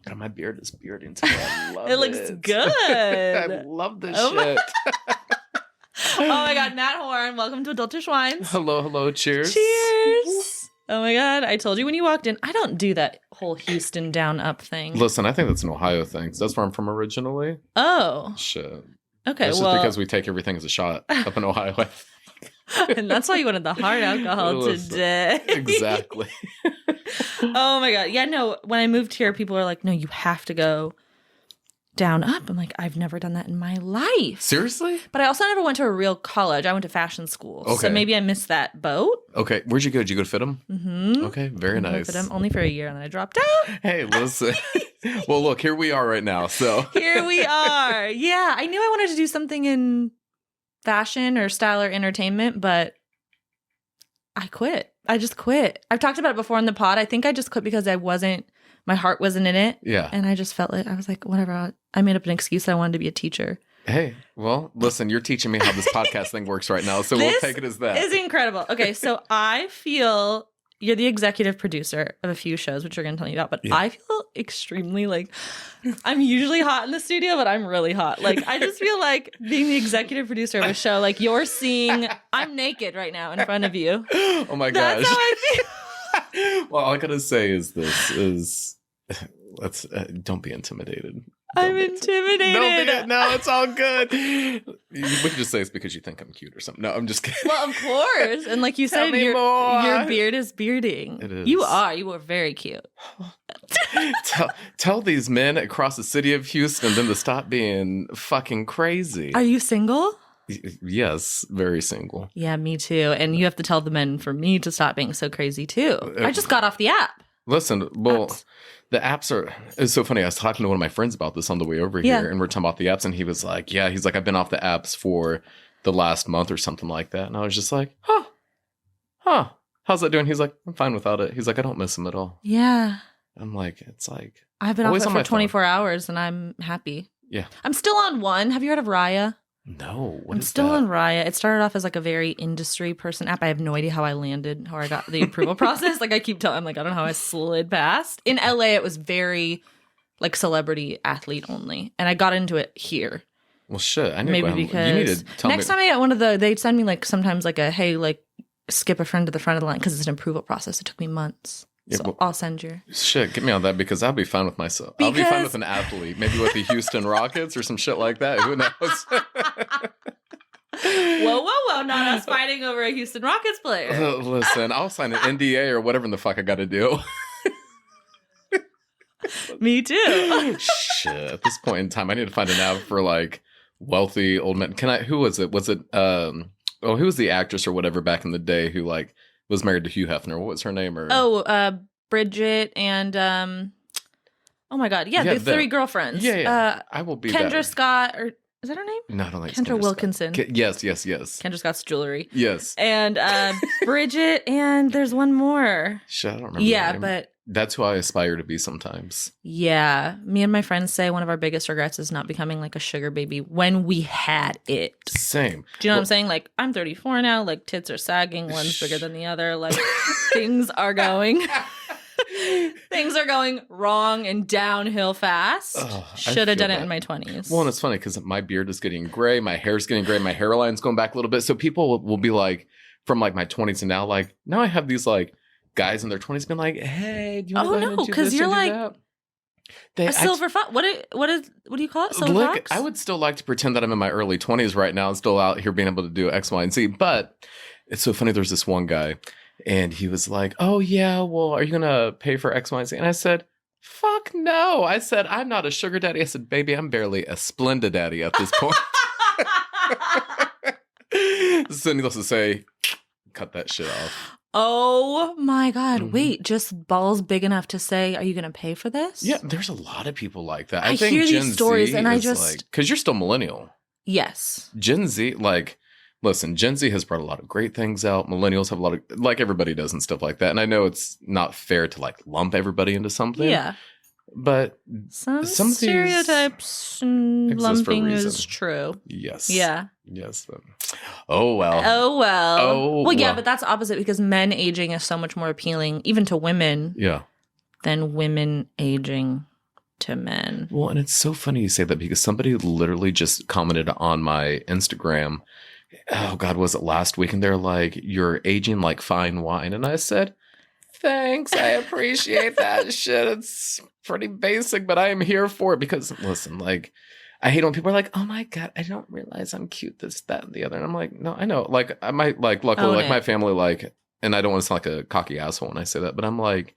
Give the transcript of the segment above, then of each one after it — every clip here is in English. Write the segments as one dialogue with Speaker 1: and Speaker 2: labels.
Speaker 1: God, my beard is bearding today. I love it.
Speaker 2: It looks good.
Speaker 1: I love this shit.
Speaker 2: Oh my God, Matt Horn, welcome to Adultish Wines.
Speaker 1: Hello, cheers.
Speaker 2: Cheers. Oh my God, I told you when you walked in, I don't do that whole Houston down up thing.
Speaker 1: Listen, I think that's an Ohio thing. That's where I'm from originally.
Speaker 2: Oh.
Speaker 1: Shit.
Speaker 2: Okay,
Speaker 1: it's just because we take everything as a shot up in Ohio.
Speaker 2: And that's why you wanted the hard alcohol today.
Speaker 1: Exactly.
Speaker 2: Oh my God. Yeah, no, when I moved here, people were like, no, you have to go down up. I'm like, I've never done that in my life.
Speaker 1: Seriously?
Speaker 2: But I also never went to a real college. I went to fashion school.
Speaker 1: Okay.
Speaker 2: So maybe I missed that boat.
Speaker 1: Okay. Where'd you go? Did you go to FITM?
Speaker 2: Mm-hmm.
Speaker 1: Okay. Very nice.
Speaker 2: FITM only for a year and then I dropped out.
Speaker 1: Hey, listen. Well, look, here we are right now. So
Speaker 2: here we are. Yeah. I knew I wanted to do something in fashion or style or entertainment, but I quit. I just quit. I've talked about it before in the pod. I think I just quit because my heart wasn't in it.
Speaker 1: Yeah.
Speaker 2: And I just felt like, I was like, whatever. I made up an excuse that I wanted to be a teacher.
Speaker 1: Hey, well, listen, you're teaching me how this podcast thing works right now. So we'll take it as that.
Speaker 2: This is incredible. Okay. So I feel you're the executive producer of a few shows, which we're going to tell you about, but yeah. I feel extremely like I'm usually hot in the studio, but I'm really hot. Like, I just feel like being the executive producer of a show, like you're seeing, I'm naked right now in front of you.
Speaker 1: Oh my gosh.
Speaker 2: That's how I feel.
Speaker 1: Well, all I gotta say is let's don't be intimidated.
Speaker 2: I'm intimidated.
Speaker 1: No, it's all good. We can just say it's because you think I'm cute or something. No, I'm just kidding.
Speaker 2: Well, of course. And like you said, your beard is bearding.
Speaker 1: It is.
Speaker 2: You are very cute.
Speaker 1: Tell these men across the city of Houston them to stop being fucking crazy.
Speaker 2: Are you single?
Speaker 1: Yes, very single.
Speaker 2: Yeah, me too. And you have to tell the men for me to stop being so crazy too. I just got off the app.
Speaker 1: Listen, well, the apps it's so funny. I was talking to one of my friends about this on the way over here, and we're talking about the apps, and he was like, I've been off the apps for the last month or something like that. And I was just like, huh, how's that doing? He's like, I'm fine without it. He's like, I don't miss them at all.
Speaker 2: Yeah.
Speaker 1: I'm like, it's like,
Speaker 2: I've been off it for 24 hours and I'm happy.
Speaker 1: Yeah.
Speaker 2: I'm still on one. Have you heard of Raya?
Speaker 1: No.
Speaker 2: I'm still on Raya. It started off as like a very industry person app. I have no idea how I got the approval process. Like I keep telling, I'm like, I don't know how I slid past. In LA, it was very like celebrity athlete only. And I got into it here.
Speaker 1: Well, shit. I need
Speaker 2: maybe because you need to tell next time I get one of they'd send me like sometimes like hey, like skip a friend to the front of the line because it's an approval process. It took me months. Yeah, so I'll send you.
Speaker 1: Shit, get me on that because I'll be fine with myself. I'll be fine with an athlete. Maybe with the Houston Rockets or some shit like that. Who knows?
Speaker 2: Whoa. Not us fighting over a Houston Rockets player.
Speaker 1: Listen, I'll sign an NDA or whatever the fuck I got to do.
Speaker 2: Me too.
Speaker 1: Shit, at this point in time, I need to find an app for like wealthy old men. Who was it? Was it, who was the actress or whatever back in the day who like, was married to Hugh Hefner. What was her name?
Speaker 2: Bridget and oh my God, the three girlfriends.
Speaker 1: Yeah. I will be
Speaker 2: Kendra Scott, or is that her name?
Speaker 1: No, I don't think
Speaker 2: Kendra Wilkinson.
Speaker 1: Yes.
Speaker 2: Kendra Scott's jewelry.
Speaker 1: Yes.
Speaker 2: And Bridget, and there's one more.
Speaker 1: Shit, I don't remember.
Speaker 2: Yeah, but
Speaker 1: that's who I aspire to be sometimes.
Speaker 2: Yeah. Me and my friends say one of our biggest regrets is not becoming like a sugar baby when we had it.
Speaker 1: Same.
Speaker 2: Do you know what I'm saying? Like, I'm 34 now. Like, tits are sagging. One's bigger than the other. Like, things are going wrong and downhill fast. Should have done it in my 20s.
Speaker 1: Well, and it's funny because my beard is getting gray. My hair's getting gray. My hairline's going back a little bit. So people will be like, from like my 20s to now, like, now I have these like, guys in their 20s been like, hey, do you want to go ahead and do this
Speaker 2: you're like
Speaker 1: that?
Speaker 2: A silver fox. What do you call it? Silver fox?
Speaker 1: I would still like to pretend that I'm in my early 20s right now and still out here being able to do X, Y, and Z. But it's so funny. There's this one guy and he was like, oh yeah, well, are you going to pay for X, Y, and Z? And I said, fuck no. I said, I'm not a sugar daddy. I said, baby, I'm barely a Splenda daddy at this point. So needless to say, cut that shit off.
Speaker 2: Oh my God. Mm-hmm. Wait, just balls big enough to say, are you going to pay for this?
Speaker 1: Yeah, there's a lot of people like that.
Speaker 2: I think hear
Speaker 1: Gen
Speaker 2: these stories
Speaker 1: Z
Speaker 2: and I just...
Speaker 1: like, because you're still millennial.
Speaker 2: Yes.
Speaker 1: Gen Z, like, listen, Gen Z has brought a lot of great things out. Millennials have a lot of, like everybody does and stuff like that. And I know it's not fair to like lump everybody into something.
Speaker 2: Yeah.
Speaker 1: But
Speaker 2: some stereotypes and lumping is true.
Speaker 1: Yes.
Speaker 2: Yeah.
Speaker 1: Yes. Oh, well.
Speaker 2: Well, yeah, but that's opposite because men aging is so much more appealing, even to women.
Speaker 1: Yeah.
Speaker 2: Than women aging to men.
Speaker 1: Well, and it's so funny you say that because somebody literally just commented on my Instagram. Oh God, was it last week? And they're like, "You're aging like fine wine," and I said, "Thanks, I appreciate that shit. It's pretty basic, but I am here for it because listen, like." I hate when people are like, "Oh my God, I don't realize I'm cute, this, that, and the other." And I'm like, no, I know. Like, I might, like, luckily,
Speaker 2: Own
Speaker 1: like,
Speaker 2: it.
Speaker 1: my family, like, and I don't want to sound like a cocky asshole when I say that, but I'm like,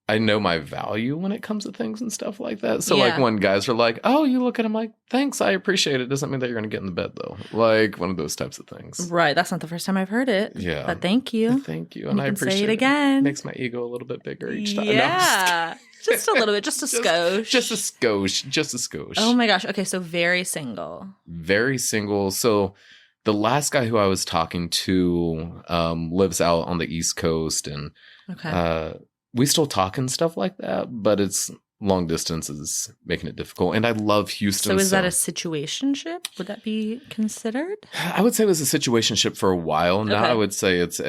Speaker 1: I know my value when it comes to things and stuff like that. So, like,
Speaker 2: Yeah.
Speaker 1: when guys are like, "Oh, you look at him," like, "Thanks, I appreciate it." Doesn't mean that you're going to get in the bed, though. Like, one of those types of things.
Speaker 2: Right. That's not the first time I've heard it.
Speaker 1: Yeah.
Speaker 2: But thank you.
Speaker 1: Thank you.
Speaker 2: And
Speaker 1: And I
Speaker 2: you can
Speaker 1: appreciate
Speaker 2: say it again.
Speaker 1: Makes my ego a little bit bigger each time. No, I'm
Speaker 2: Yeah. Just a little bit. Just a skosh.
Speaker 1: Just a skosh. Just a skosh.
Speaker 2: Oh my gosh. Okay. So very single.
Speaker 1: Very single. So the last guy who I was talking to lives out on the East Coast, and
Speaker 2: Okay.
Speaker 1: we still talk and stuff like that, but it's long distance is making it difficult. And I love Houston.
Speaker 2: So is that a situationship? Would that be considered?
Speaker 1: I would say it was a situationship for a while. Now
Speaker 2: Okay.
Speaker 1: I would say it's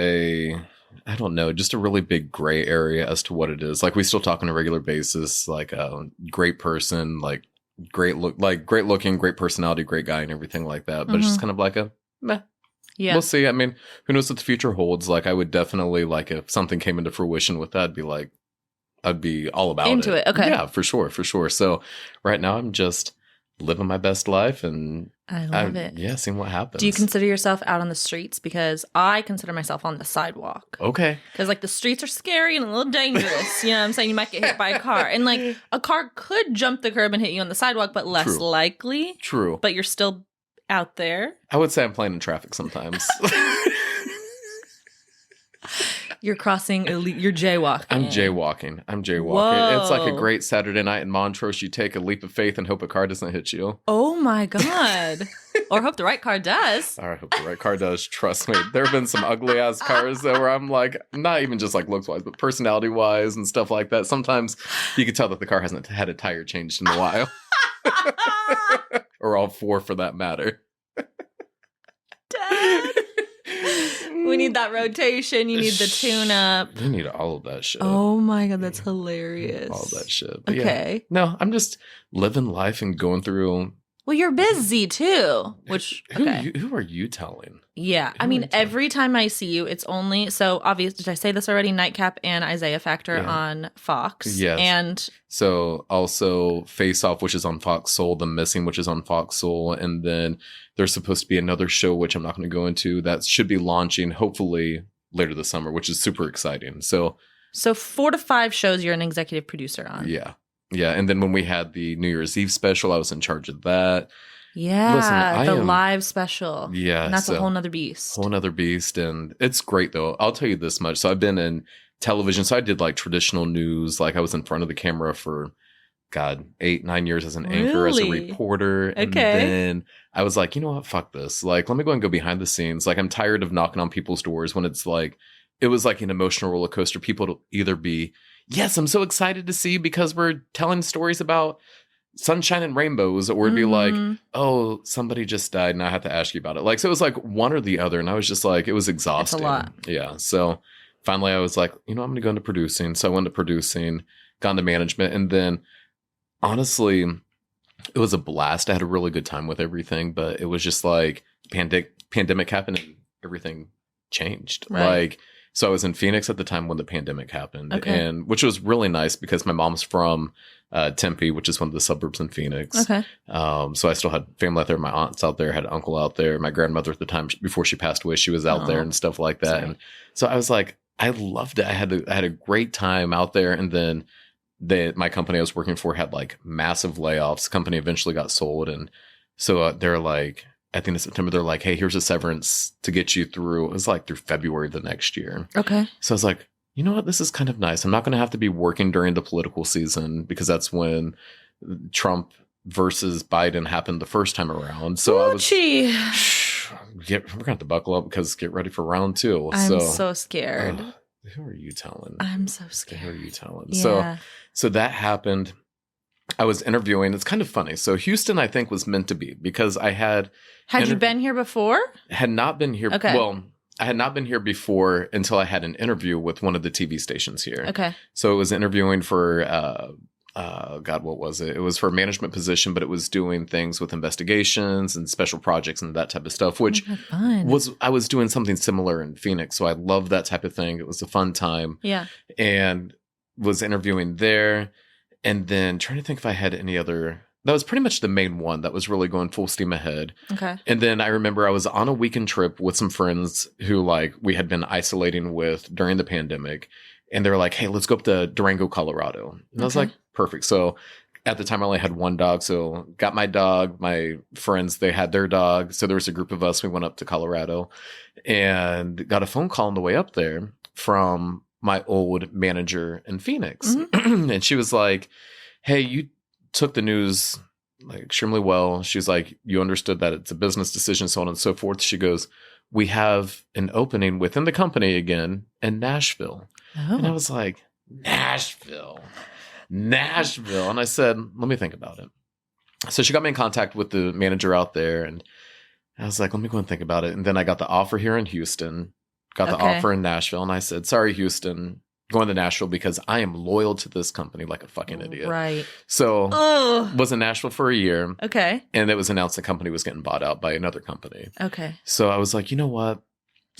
Speaker 1: I don't know, just a really big gray area as to what it is. Like we still talk on a regular basis, like a great person, like great looking, great personality, great guy and everything like that. But it's just kind of like a meh.
Speaker 2: Yeah.
Speaker 1: We'll see. I mean, who knows what the future holds? Like I would definitely like if something came into fruition with that, I'd be all about
Speaker 2: Into it. Okay.
Speaker 1: Yeah, for sure. So right now I'm just living my best life and
Speaker 2: I love it.
Speaker 1: Yeah, seeing what happens.
Speaker 2: Do you consider yourself out on the streets? Because I consider myself on the sidewalk.
Speaker 1: Okay.
Speaker 2: Because, like, the streets are scary and a little dangerous. You know what I'm saying? You might get hit by a car. And, like, a car could jump the curb and hit you on the sidewalk, but less
Speaker 1: True.
Speaker 2: likely.
Speaker 1: True.
Speaker 2: But you're still out there.
Speaker 1: I would say I'm playing in traffic sometimes.
Speaker 2: You're crossing, you're jaywalking.
Speaker 1: I'm jaywalking.
Speaker 2: Whoa.
Speaker 1: It's like a great Saturday night in Montrose. You take a leap of faith and hope a car doesn't hit you.
Speaker 2: Oh, my God. Or hope the right car does.
Speaker 1: I hope the right car does. Trust me. There have been some ugly ass cars though where I'm like, not even just like looks wise, but personality wise and stuff like that. Sometimes you can tell that the car hasn't had a tire changed in a while. Or all four for that matter.
Speaker 2: Dad. We need that rotation. You need the tune up.
Speaker 1: We need all of that shit.
Speaker 2: Oh my God, that's hilarious.
Speaker 1: All that shit. But
Speaker 2: Okay.
Speaker 1: yeah. No, I'm just living life and going through.
Speaker 2: Well, you're busy too, which, okay.
Speaker 1: Who are you telling?
Speaker 2: Yeah. I
Speaker 1: Who are
Speaker 2: mean,
Speaker 1: you telling?
Speaker 2: every time I see you, it's only, so obvious. Did I say this already? Nightcap and Isaiah Factor
Speaker 1: Yeah.
Speaker 2: on Fox.
Speaker 1: Yes.
Speaker 2: And
Speaker 1: So also Face Off, which is on Fox Soul, The Missing, which is on Fox Soul, and then there's supposed to be another show, which I'm not going to go into, that should be launching hopefully later this summer, which is super exciting. So
Speaker 2: 4 to 5 shows you're an executive producer on.
Speaker 1: yeah. And then when we had the New Year's Eve special, I was in charge of that.
Speaker 2: Yeah.
Speaker 1: Listen, I
Speaker 2: the
Speaker 1: am-
Speaker 2: live special.
Speaker 1: Yeah.
Speaker 2: And that's
Speaker 1: so,
Speaker 2: a whole nother beast.
Speaker 1: whole nother beast. And it's great though. I'll tell you this much. So I've been in television. So I did like traditional news. Like I was in front of the camera for 8-9 years as an anchor, as a
Speaker 2: Really?
Speaker 1: reporter. And
Speaker 2: Okay.
Speaker 1: then I was like, you know what? Fuck this. Like, let me go and go behind the scenes. Like, I'm tired of knocking on people's doors when it's like, it was like an emotional roller coaster. People to either be, yes, I'm so excited to see you because we're telling stories about sunshine and rainbows, or it'd be like,
Speaker 2: Mhm.
Speaker 1: oh, somebody just died and I have to ask you about it. Like, so it was like one or the other. And I was just like, it was exhausting.
Speaker 2: lot.
Speaker 1: Yeah. So finally I was like, I'm going to go into producing. So I went to producing, got into management. And then honestly, it was a blast. I had a really good time with everything, but it was just like pandemic happened and everything changed.
Speaker 2: Right.
Speaker 1: Like, so I was in Phoenix at the time when the pandemic happened,
Speaker 2: Okay.
Speaker 1: and which was really nice because my mom's from Tempe, which is one of the suburbs in Phoenix.
Speaker 2: Okay.
Speaker 1: So I still had family out there. My aunt's out there, had an uncle out there. My grandmother at the time, before she passed away, she was out there
Speaker 2: Oh,
Speaker 1: and stuff like that.
Speaker 2: sorry.
Speaker 1: And so I was like, I loved it. I had a great time out there. And then my company I was working for had like massive layoffs. The company eventually got sold. And so they're like, at the end of September, they're like, hey, here's a severance to get you through. It was like through February the next year.
Speaker 2: Okay.
Speaker 1: So I was like, you know what? This is kind of nice. I'm not going to have to be working during the political season because that's when Trump versus Biden happened the first time around. So I was,
Speaker 2: Gucci.
Speaker 1: we're going to have to buckle up because get ready for round 2.
Speaker 2: I'm so scared.
Speaker 1: Who are you telling?
Speaker 2: I'm so
Speaker 1: Who are
Speaker 2: scared.
Speaker 1: you telling?
Speaker 2: Yeah.
Speaker 1: So that happened. I was interviewing. It's kind of funny. So Houston, I think, was meant to be because I had
Speaker 2: You been here before?
Speaker 1: had not been here.
Speaker 2: Okay.
Speaker 1: Well, I had not been here before until I had an interview with one of the TV stations here.
Speaker 2: Okay.
Speaker 1: So it was interviewing for God, what was it? It was for a management position, but it was doing things with investigations and special projects and that type of stuff, which
Speaker 2: fun.
Speaker 1: I was doing something similar in Phoenix. So I love that type of thing. It was a fun time.
Speaker 2: Yeah.
Speaker 1: And was interviewing there. And then trying to think if I had any other. That was pretty much the main one that was really going full steam ahead.
Speaker 2: Okay.
Speaker 1: And then I remember I was on a weekend trip with some friends who like we had been isolating with during the pandemic. And they were like, hey, let's go up to Durango, Colorado. And I was like, perfect. So at the time I only had one dog. So got my dog, my friends, they had their dog. So there was a group of us. We went up to Colorado and got a phone call on the way up there from my old manager in Phoenix. And she was like, hey, you took the news like extremely well. She's like, you understood that it's a business decision, so on and so forth. She goes, we have an opening within the company again in Nashville.
Speaker 2: Oh.
Speaker 1: And I was like, Nashville. And I said, let me think about it. So she got me in contact with the manager out there. And I was like, let me go and think about it. And then I got the offer here in Houston, got the offer in Nashville. And I said, sorry, Houston, going to Nashville because I am loyal to this company like a fucking idiot.
Speaker 2: Right.
Speaker 1: So was in Nashville for a year.
Speaker 2: Okay.
Speaker 1: And it was announced the company was getting bought out by another company.
Speaker 2: Okay.
Speaker 1: So I was like, you know what?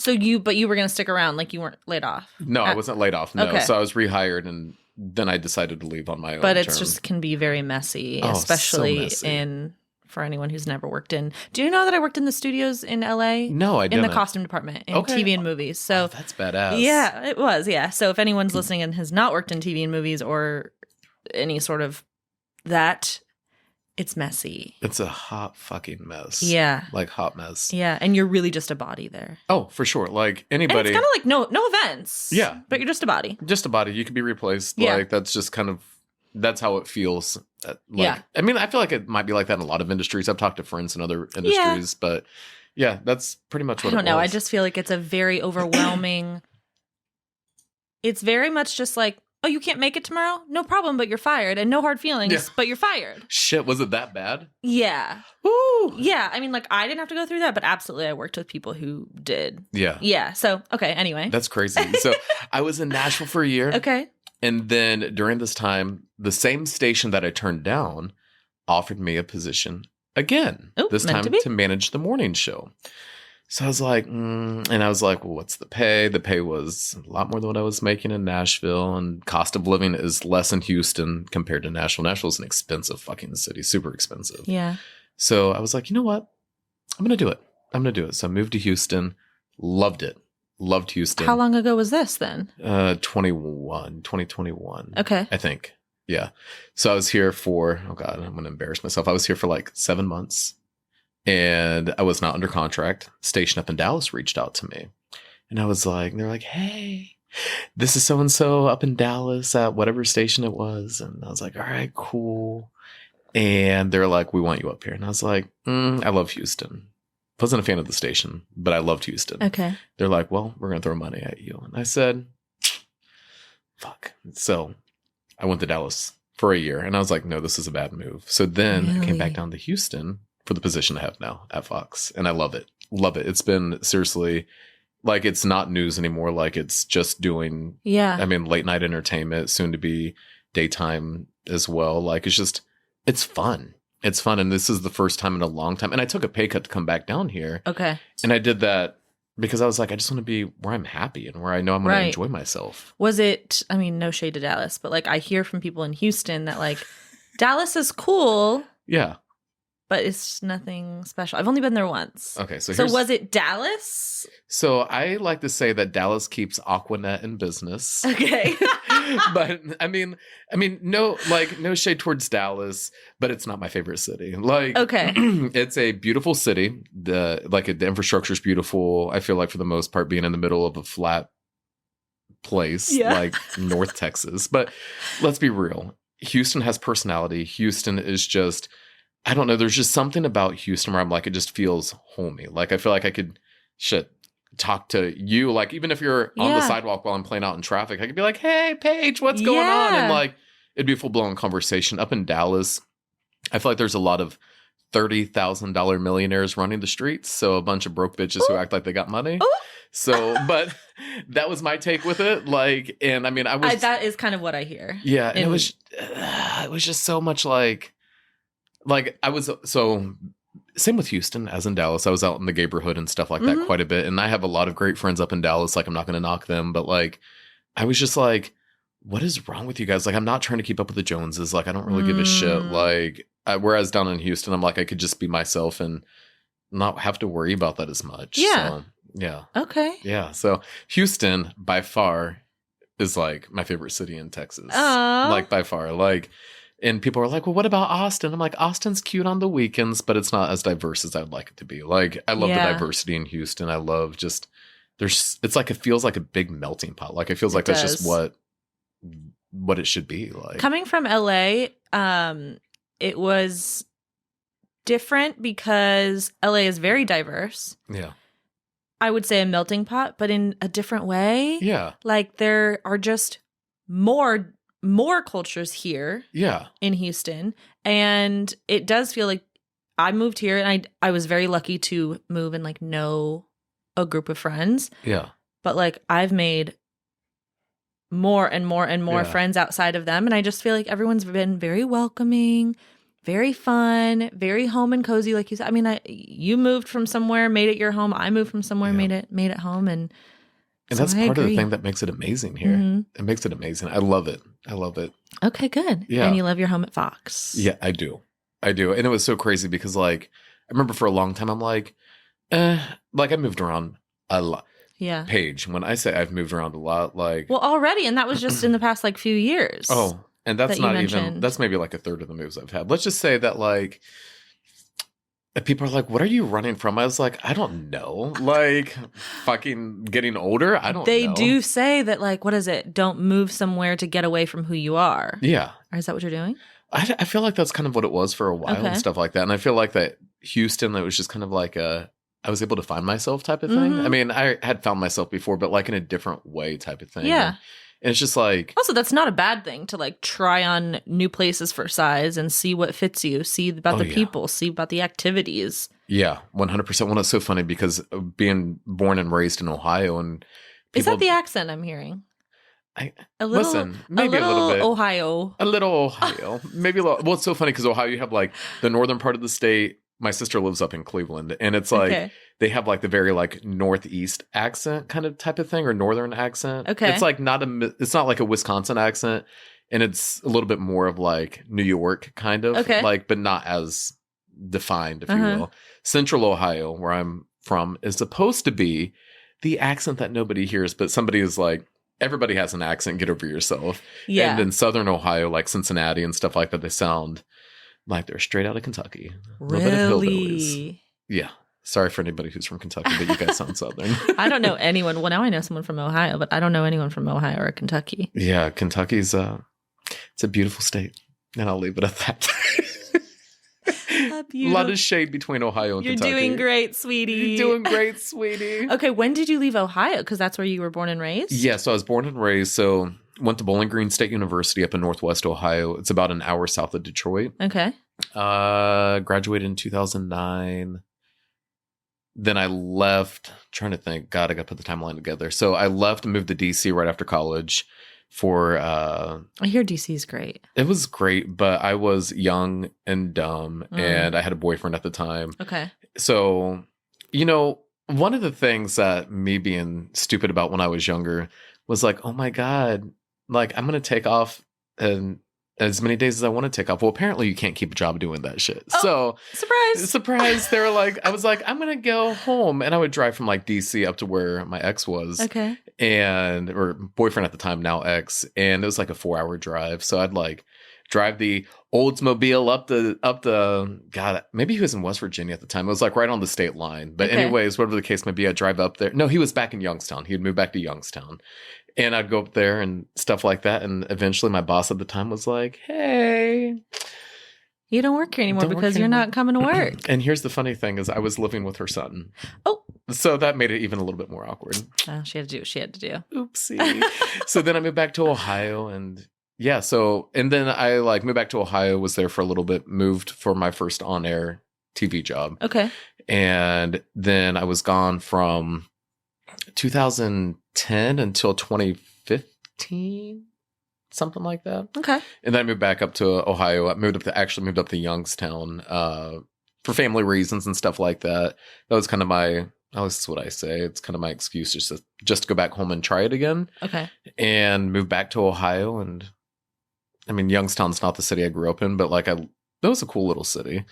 Speaker 2: But you were going to stick around, like you weren't laid off.
Speaker 1: No, I wasn't laid off. No.
Speaker 2: Okay.
Speaker 1: So I was rehired and then I decided to leave on my own
Speaker 2: But it's
Speaker 1: terms.
Speaker 2: just can be very messy,
Speaker 1: Oh,
Speaker 2: especially
Speaker 1: so messy.
Speaker 2: for anyone who's never worked in. Do you know that I worked in the studios in LA?
Speaker 1: No, I
Speaker 2: in
Speaker 1: didn't.
Speaker 2: the costume department in
Speaker 1: Okay.
Speaker 2: TV and movies. So
Speaker 1: that's badass.
Speaker 2: yeah, it was. Yeah. So if anyone's listening and has not worked in TV and movies or any sort of that, it's messy.
Speaker 1: It's a hot fucking mess.
Speaker 2: Yeah.
Speaker 1: Like hot mess.
Speaker 2: Yeah. And you're really just a body there.
Speaker 1: Oh, for sure. Like
Speaker 2: And
Speaker 1: anybody.
Speaker 2: it's kind of like no events.
Speaker 1: Yeah.
Speaker 2: But you're just a body.
Speaker 1: Just a body. You could be replaced.
Speaker 2: Yeah.
Speaker 1: Like that's just kind of, that's how it feels.
Speaker 2: Yeah.
Speaker 1: I mean, I feel like it might be like that in a lot of industries. I've talked to friends in other industries, but yeah, that's pretty much what
Speaker 2: I don't know. I
Speaker 1: was.
Speaker 2: just feel like it's a very overwhelming. It's very much just like, oh, you can't make it tomorrow? No problem, but you're fired. And no hard feelings, but you're fired.
Speaker 1: Shit, was it that bad?
Speaker 2: Yeah.
Speaker 1: Ooh.
Speaker 2: Yeah. I mean, like, I didn't have to go through that, but absolutely I worked with people who did.
Speaker 1: Yeah.
Speaker 2: Yeah. So, okay. Anyway.
Speaker 1: That's crazy. So I was in Nashville for a year.
Speaker 2: Okay.
Speaker 1: And then during this time, the same station that I turned down offered me a position again.
Speaker 2: Ooh,
Speaker 1: this
Speaker 2: meant
Speaker 1: time
Speaker 2: to
Speaker 1: to manage the morning show. So I was like, and I was like, well, what's the pay? The pay was a lot more than what I was making in Nashville. And cost of living is less in Houston compared to Nashville. Nashville's an expensive fucking city, super expensive.
Speaker 2: Yeah.
Speaker 1: So I was like, you know what? I'm going to do it. So I moved to Houston. Loved it. Loved Houston.
Speaker 2: How long ago was this then?
Speaker 1: 2021.
Speaker 2: Okay.
Speaker 1: I think. Yeah. So I was here for, oh God, I'm going to embarrass myself. I was here for like 7 months and I was not under contract. Station up in Dallas reached out to me and I was like, they're like, hey, this is so-and-so up in Dallas at whatever station it was. And I was like, all right, cool. And they're like, we want you up here. And I was like, I love Houston. Wasn't a fan of the station, but I loved Houston.
Speaker 2: Okay.
Speaker 1: They're like, well, we're going to throw money at you. And I said, fuck. So I went to Dallas for a year and I was like, no, this is a bad move. So then I came back
Speaker 2: Really?
Speaker 1: down to Houston for the position I have now at Fox. And I love it. Love it. It's been seriously like, it's not news anymore. Like it's just doing,
Speaker 2: Yeah.
Speaker 1: I mean, late night entertainment, soon to be daytime as well. Like it's fun. It's fun. And this is the first time in a long time. And I took a pay cut to come back down here.
Speaker 2: Okay.
Speaker 1: And I did that because I was like, I just want to be where I'm happy and where I know I'm going
Speaker 2: Right.
Speaker 1: to enjoy myself.
Speaker 2: Was it, I mean, no shade to Dallas, but like I hear from people in Houston that like Dallas is cool,
Speaker 1: Yeah.
Speaker 2: but it's nothing special. I've only been there once.
Speaker 1: Okay. So
Speaker 2: So was it Dallas?
Speaker 1: So I like to say that Dallas keeps Aquanet in business.
Speaker 2: Okay.
Speaker 1: But I mean, no shade towards Dallas, but it's not my favorite city. Like,
Speaker 2: Okay.
Speaker 1: It's a beautiful city. The infrastructure is beautiful. I feel like for the most part, being in the middle of a flat place like North Texas. But let's be real. Houston has personality. Houston is just, I don't know. There's just something about Houston where I'm like, it just feels homey. Like I feel like I could talk to you, like even if you're on the sidewalk while I'm playing out in traffic, I could be like, hey Paige, what's going on? And like it'd be a full-blown conversation. Up in Dallas, I feel like there's a lot of $30,000 millionaires running the streets. So a bunch of broke bitches who act like they got money.
Speaker 2: Ooh.
Speaker 1: So, but that was my take with it. Like, and I mean,
Speaker 2: that is kind of what I hear.
Speaker 1: Yeah. And it was just so much like I was, so same with Houston as in Dallas. I was out in the neighborhood and stuff like that quite a bit. And I have a lot of great friends up in Dallas. Like, I'm not going to knock them, but like, I was just like, what is wrong with you guys? Like, I'm not trying to keep up with the Joneses. Like, I don't really give a shit. Like, whereas down in Houston, I'm like, I could just be myself and not have to worry about that as much.
Speaker 2: Yeah.
Speaker 1: So, yeah.
Speaker 2: Okay.
Speaker 1: Yeah. So Houston by far is like my favorite city in Texas.
Speaker 2: Aww.
Speaker 1: Like by far. Like, and people are like, well, what about Austin? I'm like, Austin's cute on the weekends, but it's not as diverse as I'd like it to be. Like, I love the diversity in Houston. I love just, it's like, it feels like a big melting pot. Like, it feels like that's just what it should be like.
Speaker 2: Coming from LA, it was different because LA is very diverse.
Speaker 1: Yeah.
Speaker 2: I would say a melting pot, but in a different way.
Speaker 1: Yeah.
Speaker 2: Like, there are just more cultures here.
Speaker 1: Yeah.
Speaker 2: In Houston. And it does feel like I moved here and I was very lucky to move and like know a group of friends.
Speaker 1: Yeah.
Speaker 2: But like, I've made more and more and more friends outside of them. And I just feel like everyone's been very welcoming, very fun, very home and cozy. Like you said, I mean, you moved from somewhere, made it your home. I moved from somewhere, made it home. And so
Speaker 1: that's part of the thing that makes it amazing here. Mm-hmm. It makes it amazing. I love it. I love it.
Speaker 2: Okay, good.
Speaker 1: Yeah.
Speaker 2: And you love your home at Fox.
Speaker 1: Yeah, I do. And it was so crazy because like, I remember for a long time, I'm like I moved around a lot.
Speaker 2: Yeah.
Speaker 1: Paige, when I say I've moved around a lot, like.
Speaker 2: Well, already. And that was just in the past like few years.
Speaker 1: Oh, and that's not even, that's maybe like a third of the moves I've had. Let's just say that like, people are like, what are you running from? I was like, I don't know. Like, fucking getting older? I don't know.
Speaker 2: They do say that, like, what is it? Don't move somewhere to get away from who you are.
Speaker 1: Yeah.
Speaker 2: Or is that what you're doing?
Speaker 1: I feel like that's kind of what it was for a while and stuff like that. And I feel like that Houston, it was just kind of like I was able to find myself type of thing. Mm-hmm. I mean, I had found myself before, but like in a different way type of thing.
Speaker 2: Yeah.
Speaker 1: And it's just like...
Speaker 2: Also, that's not a bad thing to like try on new places for size and see what fits you, see about the people, see about the activities.
Speaker 1: Yeah, 100%. Well, it's so funny because being born and raised in Ohio and people...
Speaker 2: Is that the accent I'm hearing?
Speaker 1: Maybe a little bit.
Speaker 2: Ohio.
Speaker 1: A little Ohio. Maybe a little... Well, it's so funny because Ohio, you have like the northern part of the state. My sister lives up in Cleveland, and it's like they have like the very like northeast accent kind of type of thing, or northern accent.
Speaker 2: Okay,
Speaker 1: it's like it's not like a Wisconsin accent, and it's a little bit more of like New York kind of, like, but not as defined, if you will. Central Ohio, where I'm from, is supposed to be the accent that nobody hears, but somebody is like, everybody has an accent. Get over yourself. Yeah, and in Southern Ohio, like Cincinnati and stuff like that, they sound like they're straight out of Kentucky.
Speaker 2: Really?
Speaker 1: Yeah. Sorry for anybody who's from Kentucky, but you guys sound Southern.
Speaker 2: I don't know anyone. Well, now I know someone from Ohio, but I don't know anyone from Ohio or Kentucky.
Speaker 1: Yeah, Kentucky's it's a beautiful state. And I'll leave it at that. A lot of shade between Ohio and Kentucky.
Speaker 2: You're doing great, sweetie.
Speaker 1: You're doing great, sweetie.
Speaker 2: Okay, when did you leave Ohio? Because that's where you were born and raised?
Speaker 1: Yeah, so I was born and raised. So went to Bowling Green State University up in Northwest Ohio. It's about an hour south of Detroit.
Speaker 2: Okay.
Speaker 1: Graduated in 2009. Then I left. Trying to think. God, I got to put the timeline together. So I left and moved to DC right after college for... I
Speaker 2: hear DC is great.
Speaker 1: It was great, but I was young and dumb, and I had a boyfriend at the time.
Speaker 2: Okay.
Speaker 1: So, one of the things that me being stupid about when I was younger was like, oh my God, like I'm going to take off and as many days as I want to take off. Well, apparently you can't keep a job doing that shit.
Speaker 2: Oh,
Speaker 1: so surprise. They were like, I was like, I'm going to go home. And I would drive from like DC up to where my ex was.
Speaker 2: Okay.
Speaker 1: Or boyfriend at the time, now ex. And it was like a 4-hour drive. So I'd like drive the Oldsmobile up the God, maybe he was in West Virginia at the time. It was like right on the state line. But anyways, whatever the case may be, I'd drive up there. No, he was back in Youngstown. He had moved back to Youngstown. And I'd go up there and stuff like that. And eventually my boss at the time was like, hey,
Speaker 2: you don't work here anymore because you're not coming to work.
Speaker 1: And here's the funny thing is I was living with her son.
Speaker 2: Oh.
Speaker 1: So that made it even a little bit more awkward.
Speaker 2: Oh, she had to do what she had to do.
Speaker 1: Oopsie. So then I moved back to Ohio and and then I like moved back to Ohio, was there for a little bit, moved for my first on-air TV job.
Speaker 2: Okay.
Speaker 1: And then I was gone from 2010 until 2015, something like that.
Speaker 2: Okay.
Speaker 1: And then I moved back up to Ohio. I moved up to Youngstown for family reasons and stuff like that. That was kind of my, this is what I say. It's kind of my excuse just to go back home and try it again.
Speaker 2: Okay.
Speaker 1: And move back to Ohio. And I mean, Youngstown's not the city I grew up in, but like that was a cool little city.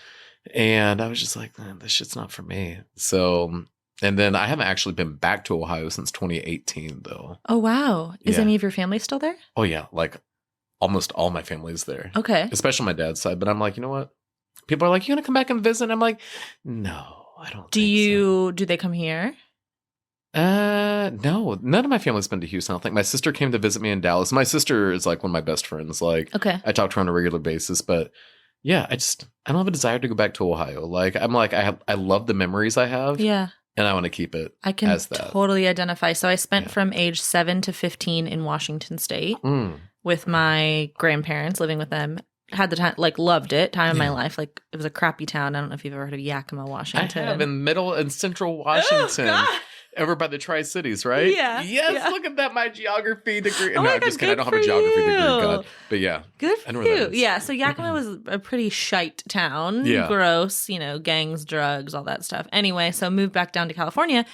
Speaker 1: And I was just like, man, this shit's not for me. So, and then I haven't actually been back to Ohio since 2018 though.
Speaker 2: Oh, wow. Is any of your family still there?
Speaker 1: Oh yeah. Like almost all my family's there.
Speaker 2: Okay.
Speaker 1: Especially my dad's side. But I'm like, you know what? People are like, you gonna come back and visit? And I'm like, no, I don't
Speaker 2: do they come here?
Speaker 1: No, none of my family's been to Houston. I don't think my sister came to visit me in Dallas. My sister is like one of my best friends. Like,
Speaker 2: okay.
Speaker 1: I talk to her on a regular basis, but yeah, I don't have a desire to go back to Ohio. Like, I love the memories I have.
Speaker 2: Yeah.
Speaker 1: And I want to keep it.
Speaker 2: I can
Speaker 1: as that.
Speaker 2: Totally identify. So I spent from age 7 to 15 in Washington State with my grandparents, living with them. Had the time, like, loved it. Time of my life. Like, it was a crappy town. I don't know if you've ever heard of Yakima, Washington.
Speaker 1: I have, in middle and central Washington.
Speaker 2: Oh,
Speaker 1: over by the Tri-Cities, right?
Speaker 2: Yeah.
Speaker 1: Yes,
Speaker 2: yeah.
Speaker 1: Look at that, my geography degree.
Speaker 2: Oh
Speaker 1: no,
Speaker 2: my
Speaker 1: I'm
Speaker 2: God,
Speaker 1: just kidding. I don't have a
Speaker 2: for
Speaker 1: geography degree,
Speaker 2: you.
Speaker 1: God. But yeah.
Speaker 2: Good for
Speaker 1: I know where
Speaker 2: you.
Speaker 1: that is.
Speaker 2: Yeah, so Yakima was a pretty shite town.
Speaker 1: Yeah.
Speaker 2: Gross, gangs, drugs, all that stuff. Anyway, so moved back down to California.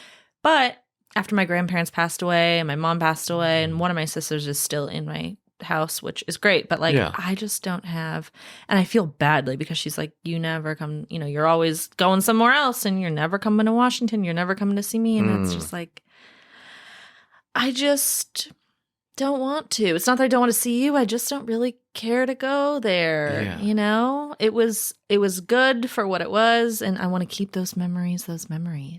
Speaker 2: But after my grandparents passed away and my mom passed away, and one of my sisters is still in my house, which is great, but I just don't have, and I feel badly because she's like, you never come, you're always going somewhere else and you're never coming to Washington, you're never coming to see me, and it's just like, I just don't want to. It's not that I don't want to see you, I just don't really care to go there. It was good for what it was, and I want to keep those memories.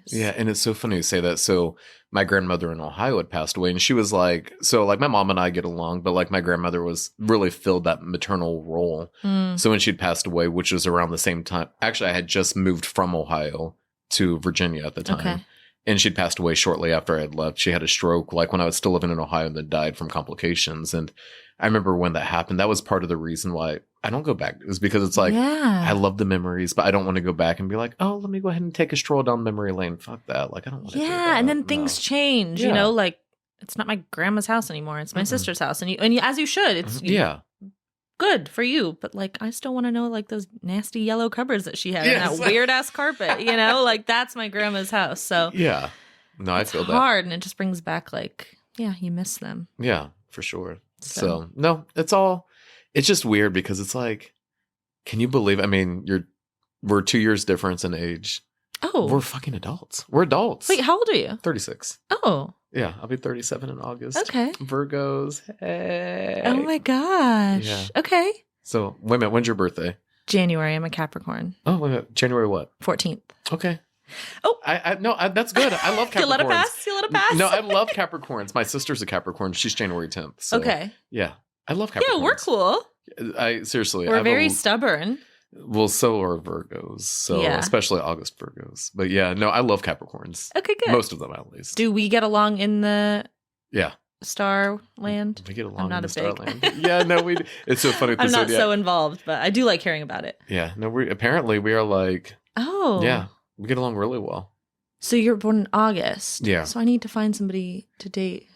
Speaker 1: Yeah, and it's so funny to say that. So my grandmother in Ohio had passed away, and she was like, so like my mom and I get along, but like my grandmother was really filled that maternal role. So when she'd passed away, which was around the same time, actually I had just moved from Ohio to Virginia at the time.
Speaker 2: Okay.
Speaker 1: And she'd passed away shortly after I had left. She had a stroke, like when I was still living in Ohio, and then died from complications. And I remember when that happened, that was part of the reason why I don't go back. It was because it's like, I love the memories, but I don't want to go back and be like, oh, let me go ahead and take a stroll down memory lane. Fuck that. Like, I don't want to do that.
Speaker 2: And then things change, like it's not my grandma's house anymore. It's my sister's house. And as you should, it's good for you. But like, I still want to know like those nasty yellow cupboards that she had and that weird ass carpet, like that's my grandma's house. So
Speaker 1: yeah, no, I feel that.
Speaker 2: It's hard, and it just brings back like, you miss them.
Speaker 1: Yeah, for sure. So no, it's just weird because it's like, can you believe, I mean, we're 2 years difference in age.
Speaker 2: Oh.
Speaker 1: We're fucking adults. We're adults.
Speaker 2: Wait, how old are you?
Speaker 1: 36.
Speaker 2: Oh.
Speaker 1: Yeah, I'll be 37 in August.
Speaker 2: Okay.
Speaker 1: Virgos. Hey.
Speaker 2: Oh my gosh.
Speaker 1: Yeah.
Speaker 2: Okay.
Speaker 1: So, wait a minute, when's your birthday?
Speaker 2: January. I'm a Capricorn.
Speaker 1: Oh, wait a minute. January what?
Speaker 2: 14th.
Speaker 1: Okay.
Speaker 2: Oh.
Speaker 1: that's good. I love Capricorns.
Speaker 2: You let it pass?
Speaker 1: No, I love Capricorns. My sister's a Capricorn. She's January 10th. So,
Speaker 2: okay.
Speaker 1: Yeah. I love Capricorns.
Speaker 2: Yeah, we're cool.
Speaker 1: We're
Speaker 2: very stubborn.
Speaker 1: Well, so are Virgos. So especially August Virgos. But yeah, no, I love Capricorns.
Speaker 2: Okay, good.
Speaker 1: Most of them, at least.
Speaker 2: Do we get along in the star land?
Speaker 1: We get along
Speaker 2: I'm not
Speaker 1: in the star
Speaker 2: big.
Speaker 1: land. Yeah, no, it's so funny.
Speaker 2: I'm not so involved, but I do like hearing about it.
Speaker 1: Yeah, no, we are like, yeah, we get along really well.
Speaker 2: So you're born in August.
Speaker 1: Yeah.
Speaker 2: So I need to find somebody to date.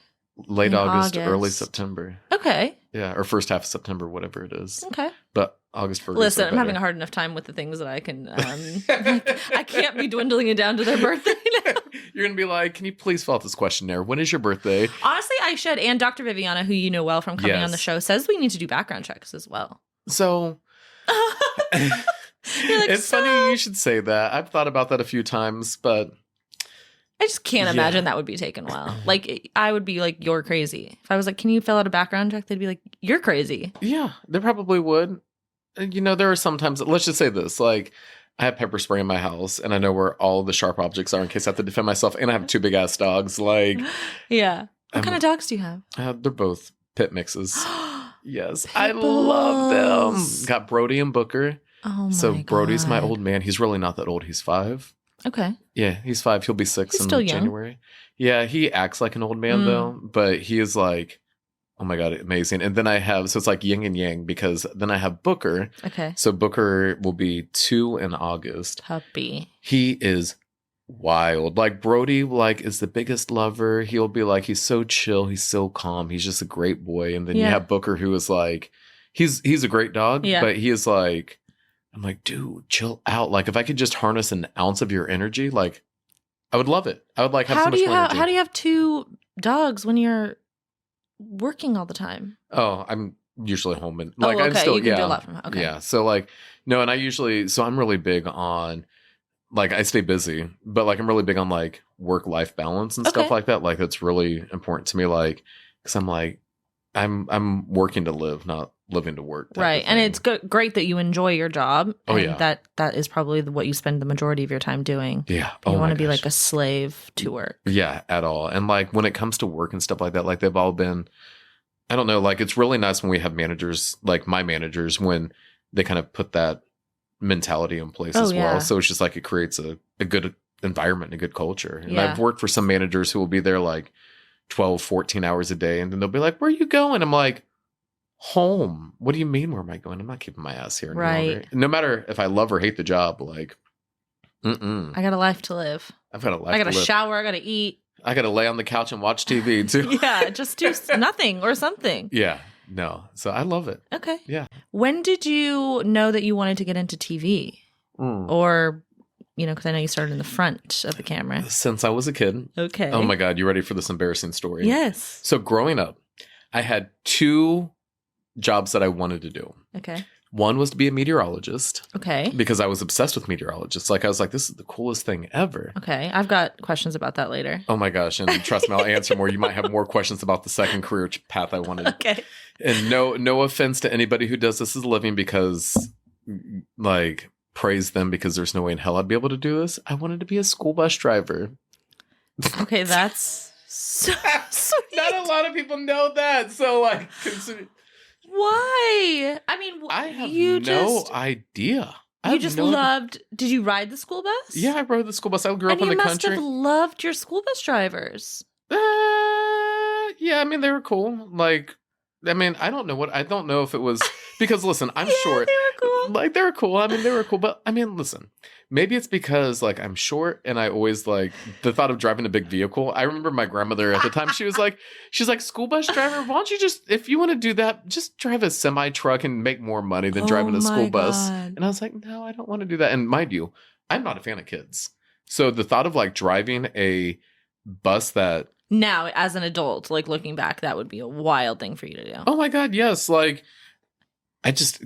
Speaker 1: Late August, early September.
Speaker 2: Okay.
Speaker 1: Yeah, or first half of September, whatever it is.
Speaker 2: Okay.
Speaker 1: But August 1st.
Speaker 2: Listen, I'm having a hard enough time with the things that I can. I can't be dwindling it down to their birthday now.
Speaker 1: You're going to be like, can you please fill out this questionnaire? When is your birthday?
Speaker 2: Honestly, I should. And Dr. Viviana, who you know well from coming on the show, says we need to do background checks as well.
Speaker 1: So. It's funny you should say that. I've thought about that a few times, but.
Speaker 2: I just can't imagine that would be taken well. Like, I would be like, you're crazy. If I was like, can you fill out a background check? They'd be like, you're crazy.
Speaker 1: Yeah, they probably would. There are sometimes, let's just say this, like, I have pepper spray in my house, and I know where all the sharp objects are in case I have to defend myself, and I have 2 big-ass dogs, like.
Speaker 2: Yeah. What kind of dogs do you have?
Speaker 1: They're both pit mixes. Yes. I love them. Got Brody and Booker.
Speaker 2: Oh, my
Speaker 1: So
Speaker 2: God.
Speaker 1: Brody's my old man. He's really not that old. He's 5.
Speaker 2: Okay.
Speaker 1: Yeah, he's 5. He'll be 6 in
Speaker 2: still young.
Speaker 1: January. Yeah, he acts like an old man though, but he is like oh my God, amazing. And then I have, so it's like yin and yang because then I have Booker.
Speaker 2: Okay.
Speaker 1: So Booker will be 2 in August.
Speaker 2: Puppy.
Speaker 1: He is wild. Like Brody, like is the biggest lover. He'll be like, he's so chill. He's so calm. He's just a great boy. And then you have Booker who is like, he's a great dog, but he is like, I'm like, dude, chill out. Like if I could just harness an ounce of your energy, like I would love it. I would like have so much more energy.
Speaker 2: How do you have 2 dogs when you're working all the time?
Speaker 1: Oh, I'm usually home and like
Speaker 2: okay.
Speaker 1: I'm still
Speaker 2: you can do a lot from home. Okay.
Speaker 1: Yeah. So like no, and I usually I'm really big on like I stay busy, but like I'm really big on like work-life balance and stuff like that. Like that's really important to me. Like because I'm like I'm working to live, not living to work.
Speaker 2: Right. And it's great that you enjoy your job.
Speaker 1: Oh,
Speaker 2: and that is probably what you spend the majority of your time doing.
Speaker 1: Yeah.
Speaker 2: You want to be like a slave to work.
Speaker 1: Yeah, at all. And like when it comes to work and stuff like that, like they've all been, I don't know, like it's really nice when we have managers, like my managers, when they kind of put that mentality in place as well. So it's just like it creates a good environment, a good culture. And I've worked for some managers who will be there like 12, 14 hours a day. And then they'll be like, where are you going? I'm like, home. What do you mean? Where am I going? I'm not keeping my ass here any longer. No matter if I love or hate the job, like,
Speaker 2: I got a life to live.
Speaker 1: I've got a life to live.
Speaker 2: I got to shower. I got to eat.
Speaker 1: I got to lay on the couch and watch TV too.
Speaker 2: Just do nothing or something.
Speaker 1: Yeah. No. So I love it.
Speaker 2: Okay.
Speaker 1: Yeah.
Speaker 2: When did you know that you wanted to get into TV? Or, because I know you started in the front of the camera.
Speaker 1: Since I was a kid.
Speaker 2: Okay.
Speaker 1: Oh my God. You ready for this embarrassing story?
Speaker 2: Yes.
Speaker 1: So growing up, I had 2 jobs that I wanted to do.
Speaker 2: Okay.
Speaker 1: One was to be a meteorologist.
Speaker 2: Okay.
Speaker 1: Because I was obsessed with meteorologists. Like I was like, this is the coolest thing ever.
Speaker 2: Okay. I've got questions about that later.
Speaker 1: Oh my gosh. And trust me, I'll answer more. You might have more questions about the second career path I wanted.
Speaker 2: Okay.
Speaker 1: And no offense to anybody who does this as a living because like praise them because there's no way in hell I'd be able to do this. I wanted to be a school bus driver.
Speaker 2: Okay. That's so sweet.
Speaker 1: Not a lot of people know that. So like consider.
Speaker 2: Why? I mean,
Speaker 1: I have no idea.
Speaker 2: You just loved. Did you ride the school bus?
Speaker 1: Yeah, I rode the school bus. I grew up in the country.
Speaker 2: You must have loved your school bus drivers.
Speaker 1: Yeah, I mean they were cool. Like, I mean, I don't know if it was because listen, I'm short.
Speaker 2: They were cool.
Speaker 1: Like they were cool. I mean, they were cool, but I mean, listen. Maybe it's because like I'm short and I always like the thought of driving a big vehicle. I remember my grandmother at the time, she's like, school bus driver, why don't you just, if you want to do that, just drive a semi truck and make more money than driving a school bus. And I was like, no, I don't want to do that. And mind you, I'm not a fan of kids. So the thought of like driving a bus that.
Speaker 2: Now, as an adult, like looking back, that would be a wild thing for you to do.
Speaker 1: Oh my God, yes. Like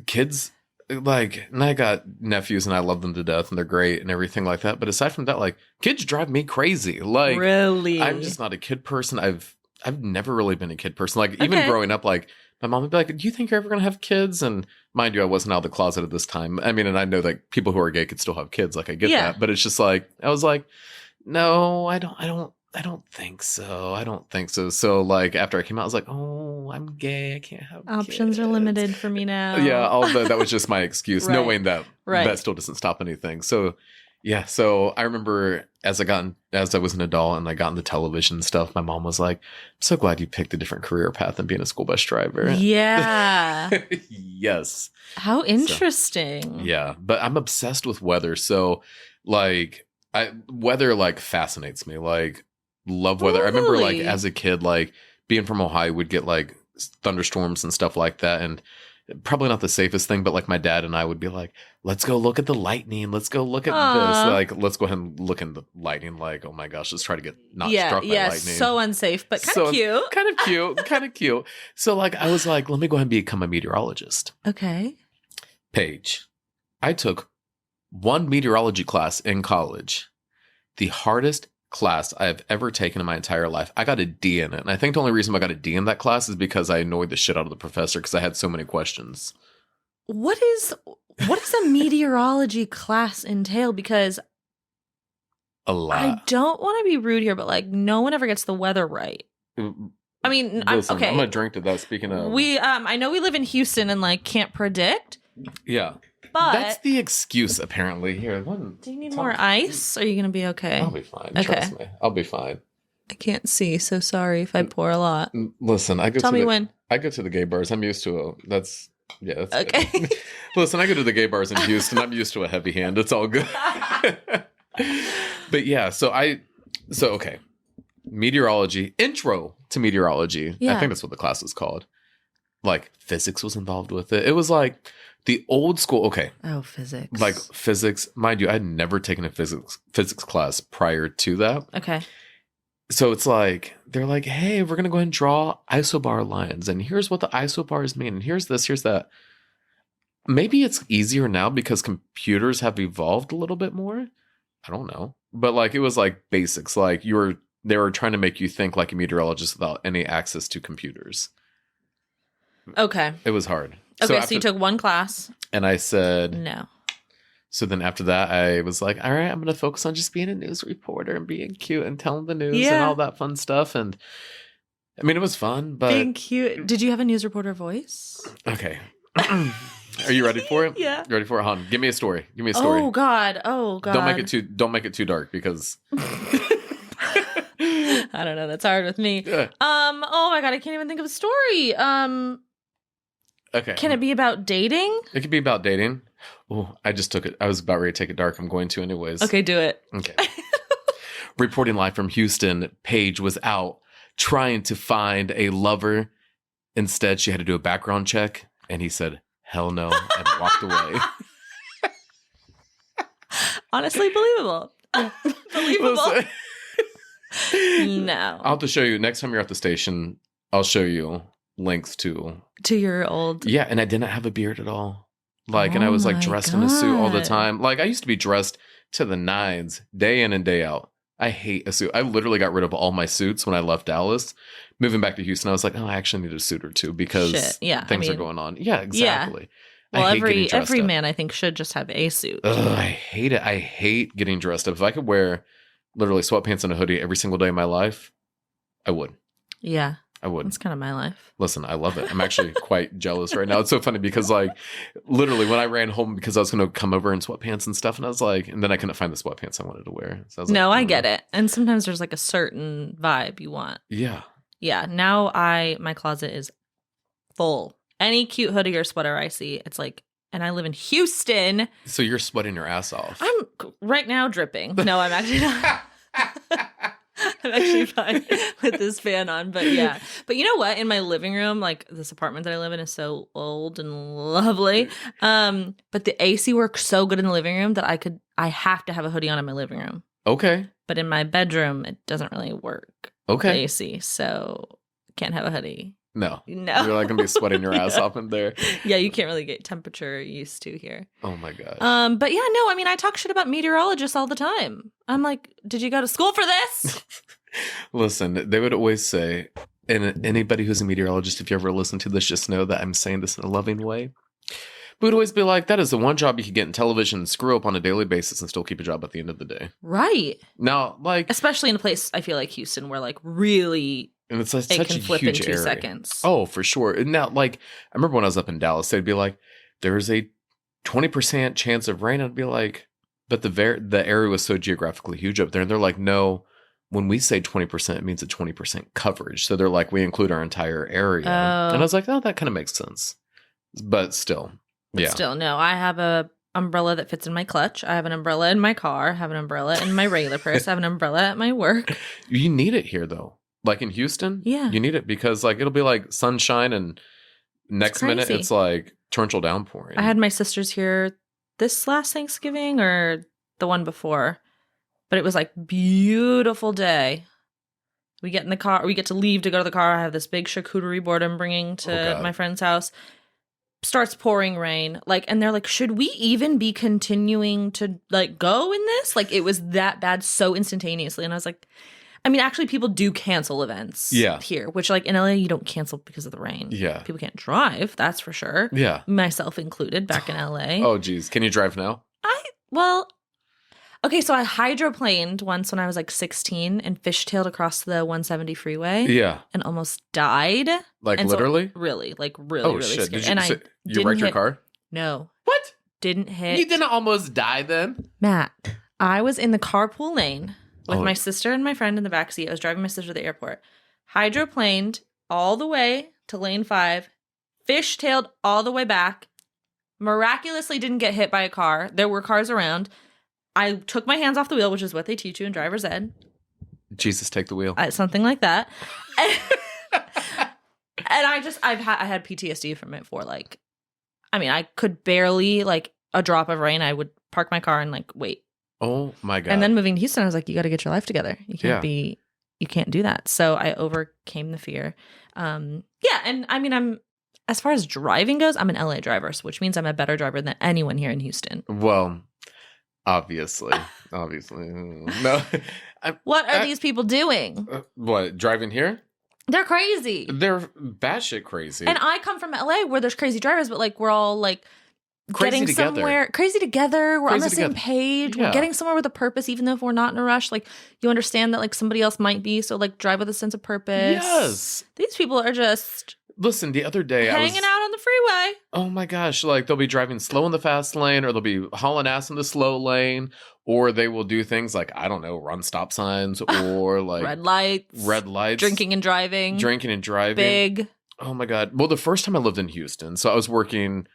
Speaker 1: kids. Like, and I got nephews and I love them to death and they're great and everything like that. But aside from that, like kids drive me crazy. Like,
Speaker 2: really,
Speaker 1: I'm just not a kid person. I've never really been a kid person. Like even growing up, like my mom would be like, do you think you're ever going to have kids? And mind you, I wasn't out of the closet at this time. I mean, and I know that people who are gay could still have kids. Like I get that, but it's just like, I was like, no, I don't think so. I don't think so. So like after I came out, I was like, oh, I'm gay. I can't have
Speaker 2: options
Speaker 1: kids.
Speaker 2: Are limited for me now.
Speaker 1: Yeah, although that was just my excuse, knowing that that still doesn't stop anything. So yeah, so I remember as I was an adult and I got into television and stuff, my mom was like, I'm so glad you picked a different career path than being a school bus driver.
Speaker 2: Yeah.
Speaker 1: Yes.
Speaker 2: How interesting.
Speaker 1: So, yeah, but I'm obsessed with weather. So like weather like fascinates me. Like love weather. I remember like as a kid, like being from Ohio, would get like thunderstorms and stuff like that. And probably not the safest thing, but like my dad and I would be like, let's go look at the lightning. Let's go look at this. Like, let's go ahead and look in the lightning. Like, oh my gosh, let's try to get not struck by lightning.
Speaker 2: So unsafe, but kind of cute.
Speaker 1: Kind of cute. So like, I was like, let me go ahead and become a meteorologist.
Speaker 2: Okay.
Speaker 1: Paige, I took one meteorology class in college, the hardest class I have ever taken in my entire life. I got a D in it. And I think the only reason I got a D in that class is because I annoyed the shit out of the professor because I had so many questions.
Speaker 2: What does a meteorology class entail? Because
Speaker 1: a lot.
Speaker 2: I don't want to be rude here, but like no one ever gets the weather right. I mean,
Speaker 1: listen,
Speaker 2: okay.
Speaker 1: I'm gonna drink to that. Speaking of,
Speaker 2: I know we live in Houston and like can't predict.
Speaker 1: Yeah.
Speaker 2: But
Speaker 1: that's the excuse, apparently. Here,
Speaker 2: do you need more ice? Or are you going to be okay?
Speaker 1: I'll be fine.
Speaker 2: Okay.
Speaker 1: Trust me. I'll be fine.
Speaker 2: I can't see, so sorry if I pour a lot.
Speaker 1: Listen, I go
Speaker 2: Tell
Speaker 1: to
Speaker 2: me
Speaker 1: the,
Speaker 2: when.
Speaker 1: I go to the gay bars. I'm used to it. That's
Speaker 2: Okay.
Speaker 1: good. Listen, I go to the gay bars in Houston. I'm used to a heavy hand. It's all good. But yeah, so okay. Meteorology, intro to meteorology.
Speaker 2: Yeah.
Speaker 1: I think that's what the class was called. Like physics was involved with it. It was like the old school. Okay.
Speaker 2: Oh, physics.
Speaker 1: Like physics. Mind you, I had never taken a physics class prior to that.
Speaker 2: Okay.
Speaker 1: So it's like, they're like, hey, we're going to go ahead and draw isobar lines. And here's what the isobars mean. And here's this, here's that. Maybe it's easier now because computers have evolved a little bit more. I don't know. But like, it was like basics. Like they were trying to make you think like a meteorologist without any access to computers.
Speaker 2: Okay.
Speaker 1: It was hard.
Speaker 2: Okay, so you took one class.
Speaker 1: And I said...
Speaker 2: No.
Speaker 1: So then after that, I was like, all right, I'm going to focus on just being a news reporter and being cute and telling the news and all that fun stuff. And I mean, it was fun, but...
Speaker 2: Being cute. Did you have a news reporter voice?
Speaker 1: Okay. Are you ready for it?
Speaker 2: Yeah.
Speaker 1: You ready for it? Hon, give me a story. Give me a story.
Speaker 2: Oh, God.
Speaker 1: Don't make it too dark because...
Speaker 2: I don't know. That's hard with me.
Speaker 1: Yeah.
Speaker 2: Oh my God. I can't even think of a story.
Speaker 1: Okay.
Speaker 2: Can it be about dating?
Speaker 1: It could be about dating. Oh, I just took it. I was about ready to take it dark. I'm going to anyways.
Speaker 2: Okay, do it.
Speaker 1: Okay. Reporting live from Houston, Paige was out trying to find a lover. Instead, she had to do a background check, and he said, hell no, and walked away.
Speaker 2: Honestly, believable. Believable. No.
Speaker 1: I'll have to show you. Next time you're at the station, I'll show you links to
Speaker 2: your old...
Speaker 1: Yeah, and I didn't have a beard at all. Like, and I
Speaker 2: Oh
Speaker 1: was like
Speaker 2: my
Speaker 1: dressed in a suit all the
Speaker 2: God.
Speaker 1: time. Like, I used to be dressed to the nines, day in and day out. I hate a suit. I literally got rid of all my suits when I left Dallas. Moving back to Houston, I was like, oh, I actually need a suit or two because things are going on. Yeah, exactly.
Speaker 2: Well,
Speaker 1: I hate
Speaker 2: every man, I think, should just have a suit.
Speaker 1: Ugh, I hate it. I hate getting dressed up. If I could wear literally sweatpants and a hoodie every single day of my life, I would.
Speaker 2: Yeah.
Speaker 1: I would.
Speaker 2: That's kind of my life.
Speaker 1: Listen, I love it. I'm actually quite jealous right now. It's so funny because, like, literally when I ran home because I was going to come over in sweatpants and stuff, and I was like, and then I couldn't find the sweatpants I wanted to wear. So I was
Speaker 2: No, I get it. And sometimes there's like a certain vibe you want.
Speaker 1: Yeah.
Speaker 2: Yeah. Now my closet is full. Any cute hoodie or sweater I see, it's like, and I live in Houston.
Speaker 1: So you're sweating your ass off.
Speaker 2: I'm right now dripping. No, I'm actually not. I'm actually fine with this fan on, but yeah. But you know what? In my living room, like this apartment that I live in is so old and lovely. But the AC works so good in the living room that I have to have a hoodie on in my living room.
Speaker 1: Okay.
Speaker 2: But in my bedroom, it doesn't really work.
Speaker 1: Okay.
Speaker 2: The AC, so can't have a hoodie.
Speaker 1: No.
Speaker 2: No.
Speaker 1: You're like gonna be sweating your ass off in there.
Speaker 2: Yeah, you can't really get temperature used to here.
Speaker 1: Oh my gosh.
Speaker 2: But yeah, no, I mean, I talk shit about meteorologists all the time. I'm like, did you go to school for this?
Speaker 1: Listen, they would always say, and anybody who's a meteorologist, if you ever listen to this, just know that I'm saying this in a loving way. We would always be like, that is the one job you could get in television and screw up on a daily basis and still keep a job at the end of the day.
Speaker 2: Right.
Speaker 1: Now, like...
Speaker 2: Especially in a place, I feel like Houston, where like really...
Speaker 1: And it's like
Speaker 2: it
Speaker 1: such
Speaker 2: can
Speaker 1: a
Speaker 2: flip
Speaker 1: huge
Speaker 2: in 2
Speaker 1: area.
Speaker 2: seconds.
Speaker 1: Oh, for sure. And now, like, I remember when I was up in Dallas, they'd be like, there's a 20% chance of rain. I'd be like, but the area was so geographically huge up there. And they're like, no, when we say 20%, it means a 20% coverage. So they're like, we include our entire area.
Speaker 2: Oh.
Speaker 1: And I was like, oh, that kind of makes sense. But still, yeah.
Speaker 2: Still, no. I have a umbrella that fits in my clutch. I have an umbrella in my car. I have an umbrella in my regular purse. I have an umbrella at my work.
Speaker 1: You need it here, though. Like in Houston,
Speaker 2: yeah,
Speaker 1: you need it because like it'll be like sunshine and next minute it's like torrential downpouring.
Speaker 2: I had my sisters here this last Thanksgiving or the one before, but it was like beautiful day. We get in the car, we get to leave to go to the car. I have this big charcuterie board I'm bringing to my friend's house. Starts pouring rain, like, and they're like, should we even be continuing to like go in this? Like, it was that bad so instantaneously, and I was like, I mean, actually, people do cancel events here, which, like, in LA, you don't cancel because of the rain.
Speaker 1: Yeah.
Speaker 2: People can't drive, that's for sure.
Speaker 1: Yeah.
Speaker 2: Myself included, back in LA.
Speaker 1: Oh, geez. Can you drive now?
Speaker 2: Okay, so I hydroplaned once when I was, like, 16 and fishtailed across the 170 freeway.
Speaker 1: Yeah.
Speaker 2: And almost died.
Speaker 1: Like,
Speaker 2: and
Speaker 1: literally?
Speaker 2: So, really, really
Speaker 1: shit.
Speaker 2: scared.
Speaker 1: Did you wreck your car?
Speaker 2: No.
Speaker 1: What?
Speaker 2: Didn't hit.
Speaker 1: You didn't almost die then?
Speaker 2: Matt, I was in the carpool lane. with my sister and my friend in the backseat. I was driving my sister to the airport. Hydroplaned all the way to lane 5, fishtailed all the way back, miraculously didn't get hit by a car. There were cars around. I took my hands off the wheel, which is what they teach you in driver's ed.
Speaker 1: Jesus, take the wheel.
Speaker 2: Something like that. And I had PTSD from it for like, I mean, I could barely, like a drop of rain, I would park my car and like wait.
Speaker 1: Oh my God.
Speaker 2: And then moving to Houston, I was like, you got to get your life together. You can't do that. So I overcame the fear. And I mean, as far as driving goes, I'm an LA driver, which means I'm a better driver than anyone here in Houston.
Speaker 1: Well, obviously. No.
Speaker 2: What are these people doing?
Speaker 1: What, driving here?
Speaker 2: They're crazy.
Speaker 1: They're batshit crazy.
Speaker 2: And I come from LA where there's crazy drivers, but like we're all like
Speaker 1: crazy
Speaker 2: getting
Speaker 1: together.
Speaker 2: somewhere. Crazy together. We're on the same page.
Speaker 1: Yeah.
Speaker 2: We're getting somewhere with a purpose, even though if we're not in a rush. Like you understand that like somebody else might be. So like drive with a sense of purpose.
Speaker 1: Yes.
Speaker 2: These people are just
Speaker 1: listen, the other day
Speaker 2: hanging out on the freeway.
Speaker 1: Oh my gosh. Like they'll be driving slow in the fast lane, or they'll be hauling ass in the slow lane, or they will do things like, I don't know, run stop signs, or like
Speaker 2: red lights, drinking and driving. Big.
Speaker 1: Oh my God. Well, the first time I lived in Houston, so I was doing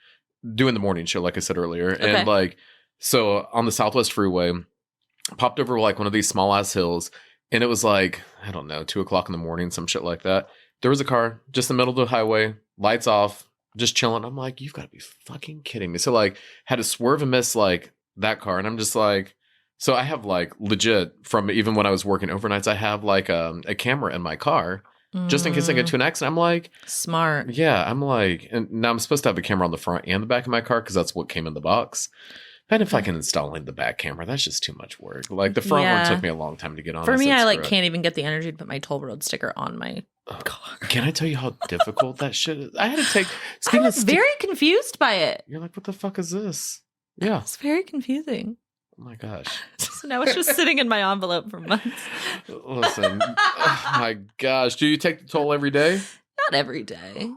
Speaker 1: the morning show, like I said earlier.
Speaker 2: Okay.
Speaker 1: And like, so on the Southwest Freeway, popped over like one of these small ass hills, and it was like, I don't know, 2:00 in the morning, some shit like that. There was a car just in the middle of the highway, lights off, just chilling. I'm like, you've got to be fucking kidding me. So like had to swerve and miss like that car. And I'm just like, so I have like legit from even when I was working overnights, I have like a camera in my car just in case I get to an accident. I'm like,
Speaker 2: smart.
Speaker 1: Yeah. I'm like, and now I'm supposed to have a camera on the front and the back of my car because that's what came in the box. And if I can install in the back camera, that's just too much work. Like the front one took me a long time to get on.
Speaker 2: For me, I like can't even get the energy to put my toll road sticker on my car.
Speaker 1: Can I tell you how difficult that shit is? I had to take.
Speaker 2: I was very confused by it.
Speaker 1: You're like, what the fuck is this? Yeah,
Speaker 2: it's very confusing.
Speaker 1: Oh my gosh!
Speaker 2: So now it's just sitting in my envelope for months.
Speaker 1: Listen, oh my gosh, do you take the toll every day?
Speaker 2: Not every day.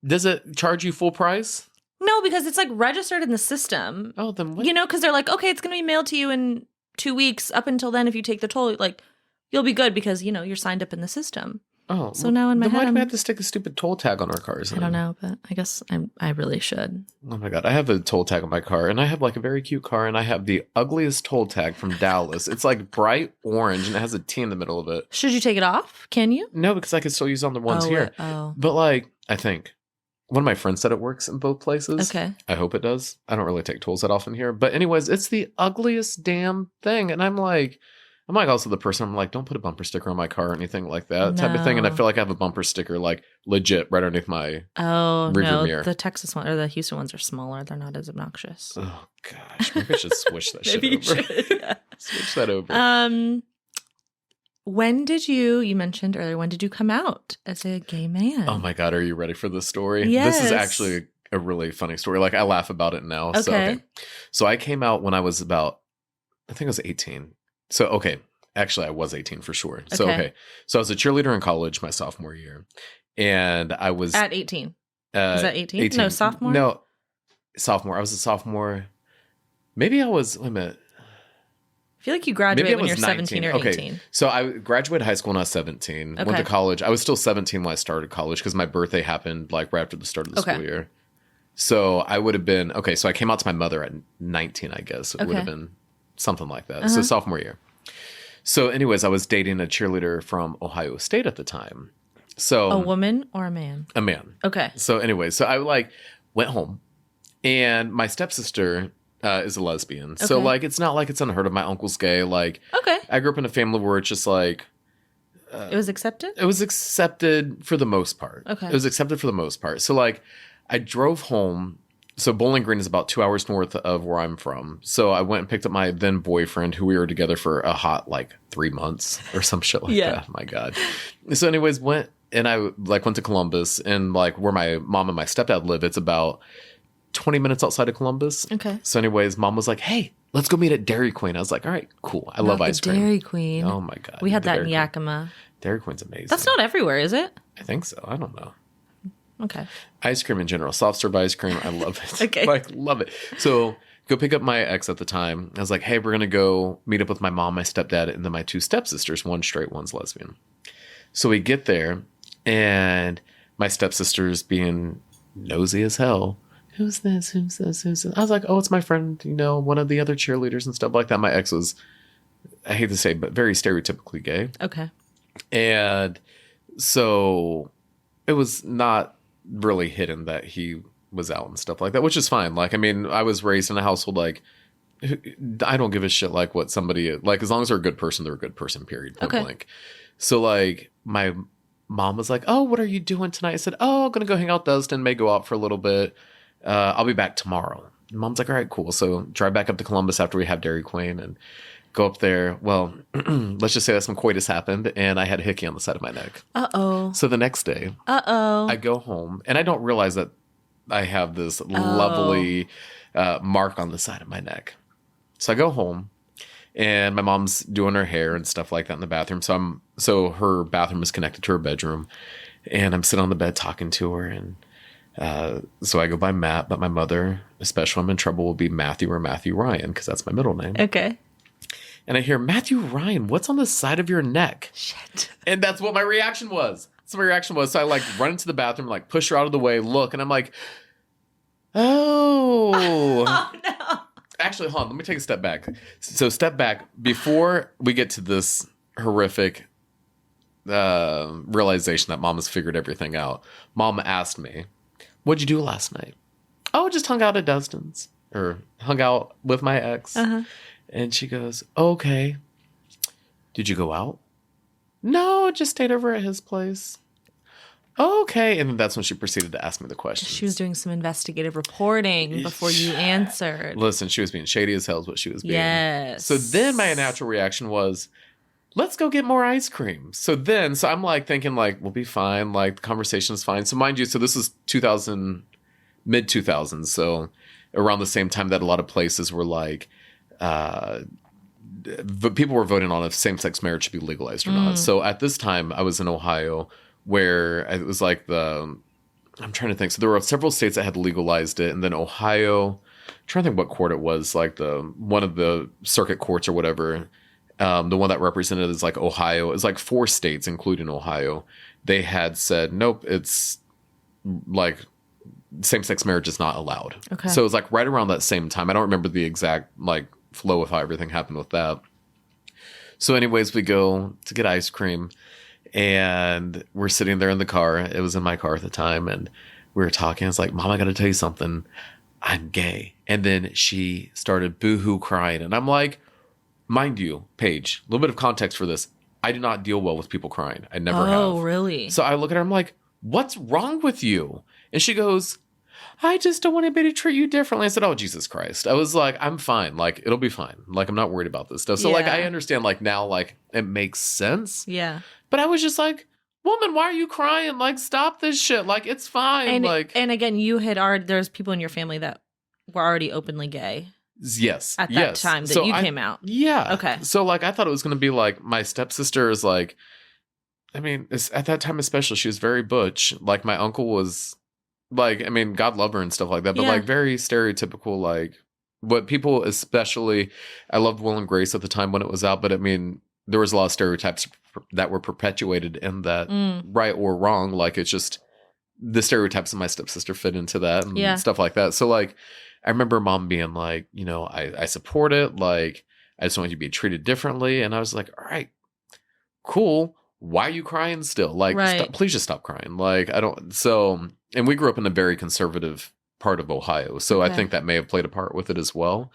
Speaker 1: Does it charge you full price?
Speaker 2: No, because it's like registered in the system.
Speaker 1: Oh, then what?
Speaker 2: You know, because they're like, okay, it's going to be mailed to you in 2 weeks. Up until then, if you take the toll, like, you'll be good because, you know, you're signed up in the system.
Speaker 1: Oh.
Speaker 2: So now in my head,
Speaker 1: why do we have to stick a stupid toll tag on our cars?
Speaker 2: I don't know, but I guess I really should.
Speaker 1: Oh my God. I have a toll tag on my car, and I have like a very cute car, and I have the ugliest toll tag from Dallas. It's like bright orange, and it has a T in the middle of it.
Speaker 2: Should you take it off? Can you?
Speaker 1: No, because I could still use on the ones here. But like, I think one of my friends said it works in both places.
Speaker 2: Okay.
Speaker 1: I hope it does. I don't really take tolls that often here. But anyways, it's the ugliest damn thing. And I'm like also the person, I'm like, don't put a bumper sticker on my car or anything like that type of thing. And I feel like I have a bumper sticker like legit right underneath my rearview mirror.
Speaker 2: The Texas one or the Houston ones are smaller. They're not as obnoxious.
Speaker 1: Oh gosh. Maybe I should switch that shit over.
Speaker 2: You should, yeah.
Speaker 1: Switch that over.
Speaker 2: When did you mentioned earlier, when did you come out as a gay man?
Speaker 1: Oh my God, are you ready for this story?
Speaker 2: Yes.
Speaker 1: This is actually a really funny story. Like I laugh about it now.
Speaker 2: Okay.
Speaker 1: So I came out when I was about, I think I was 18. So, okay. Actually, I was 18 for sure. So, okay. So I was a cheerleader in college my sophomore year. And I was...
Speaker 2: At 18. Is that 18? No, sophomore?
Speaker 1: No, sophomore. I was a sophomore. Maybe I was... Wait a minute.
Speaker 2: I feel like you graduated when you're 17 or 18.
Speaker 1: Okay. So I graduated high school when I was 17.
Speaker 2: Okay.
Speaker 1: Went to college. I was still 17 when I started college because my birthday happened like right after the start of the school year. So I would have been... Okay, so I came out to my mother at 19, I guess. It would have been something like that. So sophomore year. So anyways, I was dating a cheerleader from Ohio State at the time. So
Speaker 2: a woman or a man?
Speaker 1: A man.
Speaker 2: Okay.
Speaker 1: So anyways, so I like went home, and my stepsister is a lesbian. Okay. So like it's not like it's unheard of. My uncle's gay. Like I grew up in a family where it's just like
Speaker 2: it was accepted?
Speaker 1: It was accepted for the most part.
Speaker 2: Okay.
Speaker 1: It was accepted for the most part. So like I drove home. So Bowling Green is about 2 hours north of where I'm from. So I went and picked up my then boyfriend, who we were together for a hot like 3 months or some shit like that. My God. So anyways, went to Columbus, and like where my mom and my stepdad live, it's about 20 minutes outside of Columbus.
Speaker 2: Okay.
Speaker 1: So anyways, mom was like, hey, let's go meet at Dairy Queen. I was like, all right, cool. I love ice cream.
Speaker 2: Dairy Queen.
Speaker 1: Oh my God.
Speaker 2: We had that in Yakima.
Speaker 1: Dairy Queen's amazing.
Speaker 2: That's not everywhere, is it?
Speaker 1: I think so. I don't know.
Speaker 2: Okay.
Speaker 1: Ice cream in general, soft serve ice cream. I love it.
Speaker 2: Okay.
Speaker 1: Like, love it. So go pick up my ex at the time. I was like, hey, we're going to go meet up with my mom, my stepdad, and then my 2 stepsisters. One's straight, one's lesbian. So we get there, and my stepsister's being nosy as hell. Who's this? Who's this? Who's this? I was like, oh, it's my friend, one of the other cheerleaders and stuff like that. My ex was, I hate to say, but very stereotypically gay.
Speaker 2: Okay.
Speaker 1: And so it was not really hidden that he was out and stuff like that, which is fine. Like, I mean, I was raised in a household, like, I don't give a shit, like, what somebody, like, as long as they're a good person, they're a good person, period. Point blank. So, like, my mom was like, oh, what are you doing tonight? I said, oh, I'm going to go hang out with Dustin, may go out for a little bit. I'll be back tomorrow. And Mom's like, all right, cool. So drive back up to Columbus after we have Dairy Queen and go up there. Well, let's just say that some coitus happened and I had a hickey on the side of my neck.
Speaker 2: Uh-oh.
Speaker 1: So the next day, I go home and I don't realize that I have this lovely mark on the side of my neck. So I go home and my mom's doing her hair and stuff like that in the bathroom. So her bathroom is connected to her bedroom and I'm sitting on the bed talking to her. And so I go by Matt, but my mother, especially when I'm in trouble, will be Matthew or Matthew Ryan because that's my middle name.
Speaker 2: Okay.
Speaker 1: And I hear, Matthew Ryan, what's on the side of your neck?
Speaker 2: Shit.
Speaker 1: And that's what my reaction was. So I like run into the bathroom, like push her out of the way, look, and I'm like, oh.
Speaker 2: Oh, no.
Speaker 1: Actually, hold on, let me take a step back. So step back before we get to this horrific realization that Mom has figured everything out. Mom asked me, what'd you do last night? Oh, just hung out at Dustin's or hung out with my ex.
Speaker 2: Uh-huh.
Speaker 1: And she goes, okay. Did you go out? No, just stayed over at his place. Okay. And then that's when she proceeded to ask me the question.
Speaker 2: She was doing some investigative reporting before you answered.
Speaker 1: Listen, she was being shady as hell is what she was being.
Speaker 2: Yes.
Speaker 1: So then my natural reaction was, let's go get more ice cream. So I'm like thinking like, we'll be fine. Like the conversation's fine. So mind you, so this is mid 2000s. So around the same time that a lot of places were like, but people were voting on if same-sex marriage should be legalized or not. So at this time, I was in Ohio, where it was like I'm trying to think. So there were several states that had legalized it, and then Ohio. I'm trying to think what court it was, like one of the circuit courts or whatever. The one that represented is like Ohio. It's like 4 states, including Ohio. They had said, nope, it's like same-sex marriage is not allowed.
Speaker 2: Okay.
Speaker 1: So it was like right around that same time. I don't remember the exact like flow of how everything happened with that. So anyways, we go to get ice cream and we're sitting there in the car. It was in my car at the time. And we were talking. It's like, Mom, I got to tell you something. I'm gay. And then she started boohoo crying. And I'm like, mind you, Paige, a little bit of context for this. I do not deal well with people crying. I never have.
Speaker 2: Oh, really?
Speaker 1: So I look at her. I'm like, what's wrong with you? And she goes, I just don't want anybody to treat you differently. I said, oh, Jesus Christ. I was like, I'm fine. Like, it'll be fine. Like, I'm not worried about this stuff. So, like, I understand, like, now, like, it makes sense.
Speaker 2: Yeah.
Speaker 1: But I was just like, woman, why are you crying? Like, stop this shit. Like, it's fine.
Speaker 2: And again, you had already, there's people in your family that were already openly gay.
Speaker 1: Yes.
Speaker 2: At that time that you came out.
Speaker 1: Yeah.
Speaker 2: Okay.
Speaker 1: So, like, I thought it was going to be, like, my stepsister is, like, I mean, at that time especially, she was very butch. Like, my uncle was... Like, I mean, God love her and stuff like that, but like very stereotypical, like what people especially, I loved Will and Grace at the time when it was out, but I mean, there was a lot of stereotypes that were perpetuated in that, right or wrong. Like, it's just the stereotypes of my stepsister fit into that and stuff like that. So like, I remember Mom being like, I support it. Like, I just want you to be treated differently. And I was like, all right, cool. Why are you crying still? Like, please just stop crying. Like, and we grew up in a very conservative part of Ohio. So I think that may have played a part with it as well.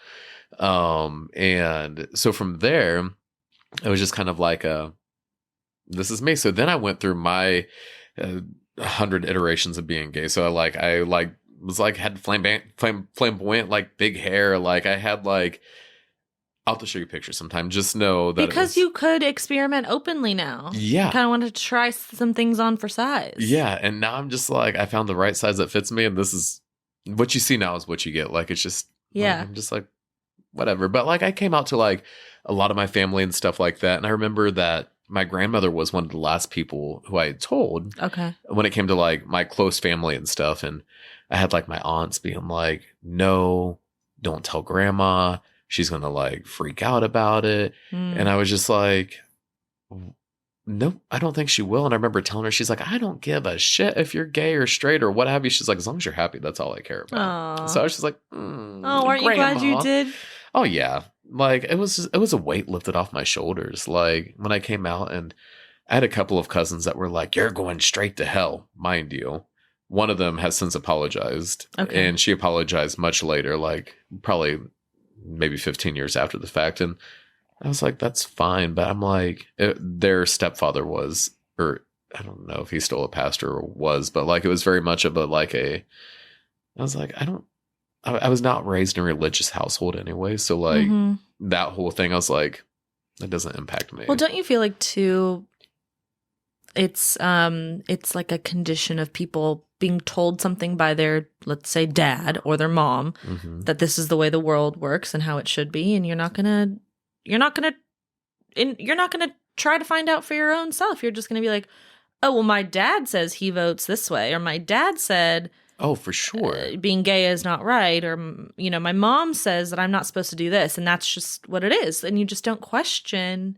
Speaker 1: And so from there, it was just kind of like, this is me. So then I went through my 100 iterations of being gay. So I was like, had flamboyant, like big hair. Like I had like, I'll have to show you pictures sometime. Just know that
Speaker 2: because you could experiment openly now.
Speaker 1: Yeah.
Speaker 2: Kind of wanted to try some things on for size.
Speaker 1: Yeah. And now I'm just like, I found the right size that fits me. And this is what you see now is what you get. Like, it's just, like, I'm just like, whatever. But like, I came out to like a lot of my family and stuff like that. And I remember that my grandmother was one of the last people who I had told. Okay. When it came to like my close family and stuff. And I had like my aunts being like, no, don't tell grandma. She's going to like freak out about it. And I was just like, nope, I don't think she will. And I remember telling her, she's like, I don't give a shit if you're gay or straight or what have you. She's like, as long as you're happy, that's all I care about.
Speaker 2: Aww.
Speaker 1: So I was just like,
Speaker 2: aren't you glad you did?
Speaker 1: Oh yeah. Like it was a weight lifted off my shoulders. Like when I came out, and I had a couple of cousins that were like, you're going straight to hell, mind you. One of them has since apologized.
Speaker 2: Okay.
Speaker 1: And she apologized much later, like probably maybe 15 years after the fact. And I was like, that's fine. But I'm like, their stepfather was, or I don't know if he's still a pastor or was, but like, it was very much of I was like, I was not raised in a religious household anyway. So like that whole thing, I was like, that doesn't impact me.
Speaker 2: Well, don't you feel like too, it's like a condition of people being told something by their, let's say, dad or their mom, that this is the way the world works and how it should be. And you're not going to try to find out for your own self. You're just going to be like, oh, well, my dad says he votes this way, or my dad said,
Speaker 1: oh, for sure,
Speaker 2: being gay is not right, or my mom says that I'm not supposed to do this, and that's just what it is, and you just don't question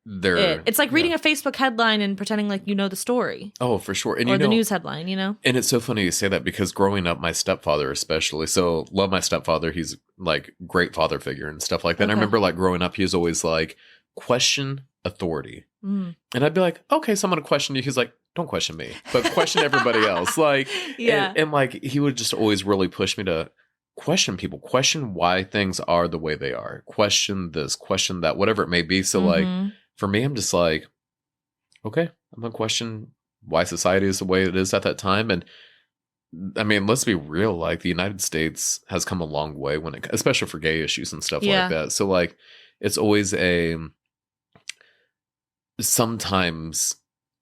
Speaker 2: it. It's like reading a Facebook headline and pretending like you know the story.
Speaker 1: Oh, for sure. And
Speaker 2: or the news headline,
Speaker 1: And it's so funny you say that, because growing up, my stepfather especially, so love my stepfather. He's like great father figure and stuff like that. Okay. And I remember like growing up, he was always like, question authority. And I'd be like, okay, so I'm going to question you. He's like, don't question me, but question everybody else. Like, and like, he would just always really push me to question people, question why things are the way they are, question this, question that, whatever it may be. So like, for me, I'm just like, okay, I'm going to question why society is the way it is at that time. And I mean, let's be real, like the United States has come a long way especially for gay issues and stuff like that. So like, it's always sometimes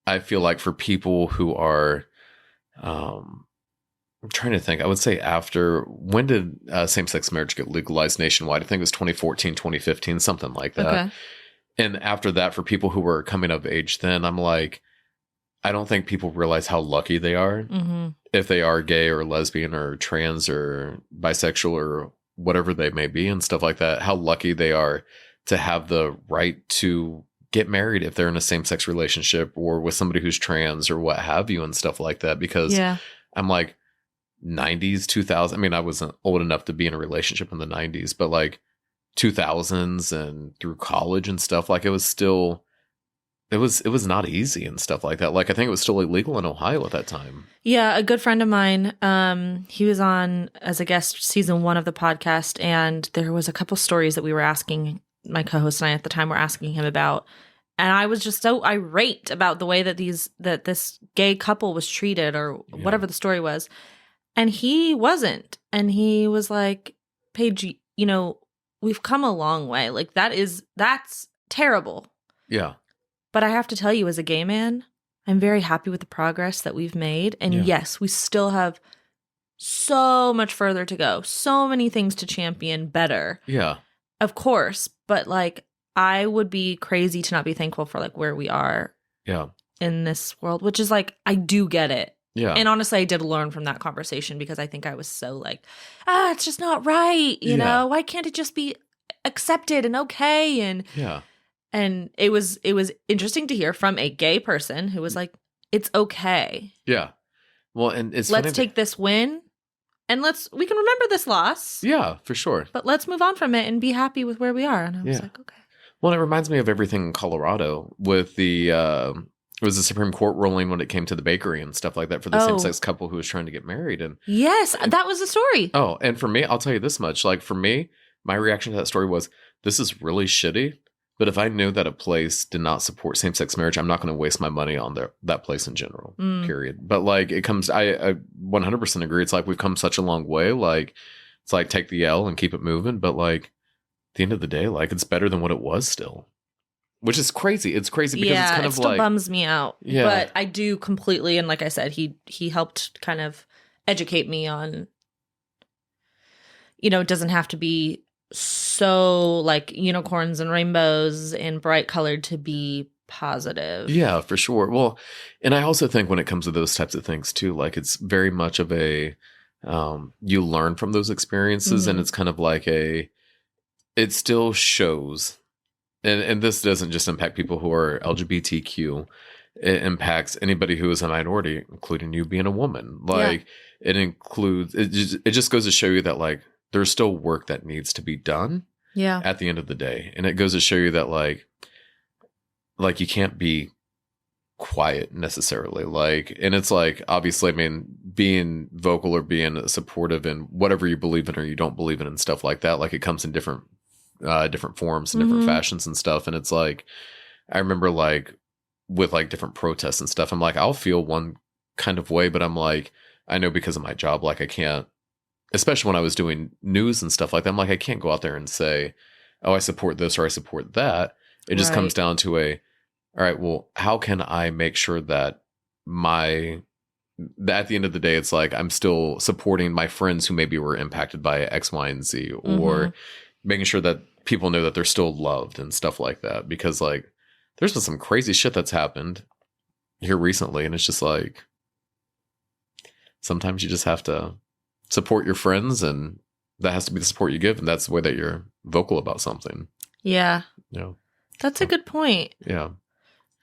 Speaker 1: I feel like for people who are, I'm trying to think, I would say when did same-sex marriage get legalized nationwide? I think it was 2014, 2015, something like that. Okay. And after that, for people who were coming of age then, I'm like, I don't think people realize how lucky they are if they are gay or lesbian or trans or bisexual or whatever they may be and stuff like that, how lucky they are to have the right to get married if they're in a same-sex relationship or with somebody who's trans or what have you and stuff like that. Because I'm like 90s, 2000. I mean, I wasn't old enough to be in a relationship in the 90s, but like 2000s and through college and stuff, like it was not easy and stuff like that. Like I think it was still illegal in Ohio at that time. Yeah,
Speaker 2: a good friend of mine, he was on as a guest season 1 of the podcast, and there was a couple stories that we were asking, my co-host and I at the time were asking him about, and I was just so irate about the way that this gay couple was treated or whatever the story was. And he wasn't. And he was like, Paige, we've come a long way. Like that's terrible.
Speaker 1: Yeah.
Speaker 2: But I have to tell you, as a gay man, I'm very happy with the progress that we've made. And yes, we still have so much further to go. So many things to champion better.
Speaker 1: Yeah.
Speaker 2: Of course. But like, I would be crazy to not be thankful for like where we are in this world, which is like, I do get it.
Speaker 1: Yeah.
Speaker 2: And honestly, I did learn from that conversation, because I think I was so like, it's just not right. You know, why can't it just be accepted and okay? And it was interesting to hear from a gay person who was like, it's okay.
Speaker 1: Yeah. Well, and
Speaker 2: let's take this win and we can remember this loss.
Speaker 1: Yeah, for sure.
Speaker 2: But let's move on from it and be happy with where we are. And I was like, okay.
Speaker 1: Well, it reminds me of everything in Colorado with it was the Supreme Court ruling when it came to the bakery and stuff like that for the same-sex couple who was trying to get married. And
Speaker 2: yes, that was the story.
Speaker 1: Oh, and for me, I'll tell you this much. Like for me, my reaction to that story was, this is really shitty. But if I knew that a place did not support same-sex marriage, I'm not going to waste my money on that place in general, period. But like I 100% agree. It's like we've come such a long way. Like it's like take the L and keep it moving. But like at the end of the day, like it's better than what it was still. Which is crazy. It's crazy because it's kind of
Speaker 2: still bums me out. Yeah. But I do completely, and like I said, he helped kind of educate me on, it doesn't have to be so like unicorns and rainbows and bright colored to be positive.
Speaker 1: Yeah, for sure. Well, and I also think when it comes to those types of things too, like it's very much of a you learn from those experiences, and
Speaker 2: Mhm.
Speaker 1: it's kind of like it still shows, and this doesn't just impact people who are LGBTQ. It impacts anybody who is a minority, including you being a woman. Like it includes it just goes to show you that like there's still work that needs to be done
Speaker 2: Yeah.
Speaker 1: at the end of the day. And it goes to show you that like you can't be quiet necessarily. Like, and it's like, obviously, I mean, being vocal or being supportive in whatever you believe in or you don't believe in and stuff like that, like it comes in different forms and different fashions and stuff. And it's like, I remember like with like different protests and stuff, I'm like, I'll feel one kind of way, but I'm like, I know because of my job, like I can't, especially when I was doing news and stuff like that, I'm like, I can't go out there and say, oh, I support this or I support that. It just comes down to all right, well, how can I make sure that at the end of the day, it's like I'm still supporting my friends who maybe were impacted by X, Y, and Z, or making sure that people know that they're still loved and stuff like that. Because like there's been some crazy shit that's happened here recently, and it's just like sometimes you just have to support your friends, and that has to be the support you give, and that's the way that you're vocal about something.
Speaker 2: Yeah.
Speaker 1: Yeah.
Speaker 2: That's a good point.
Speaker 1: Yeah.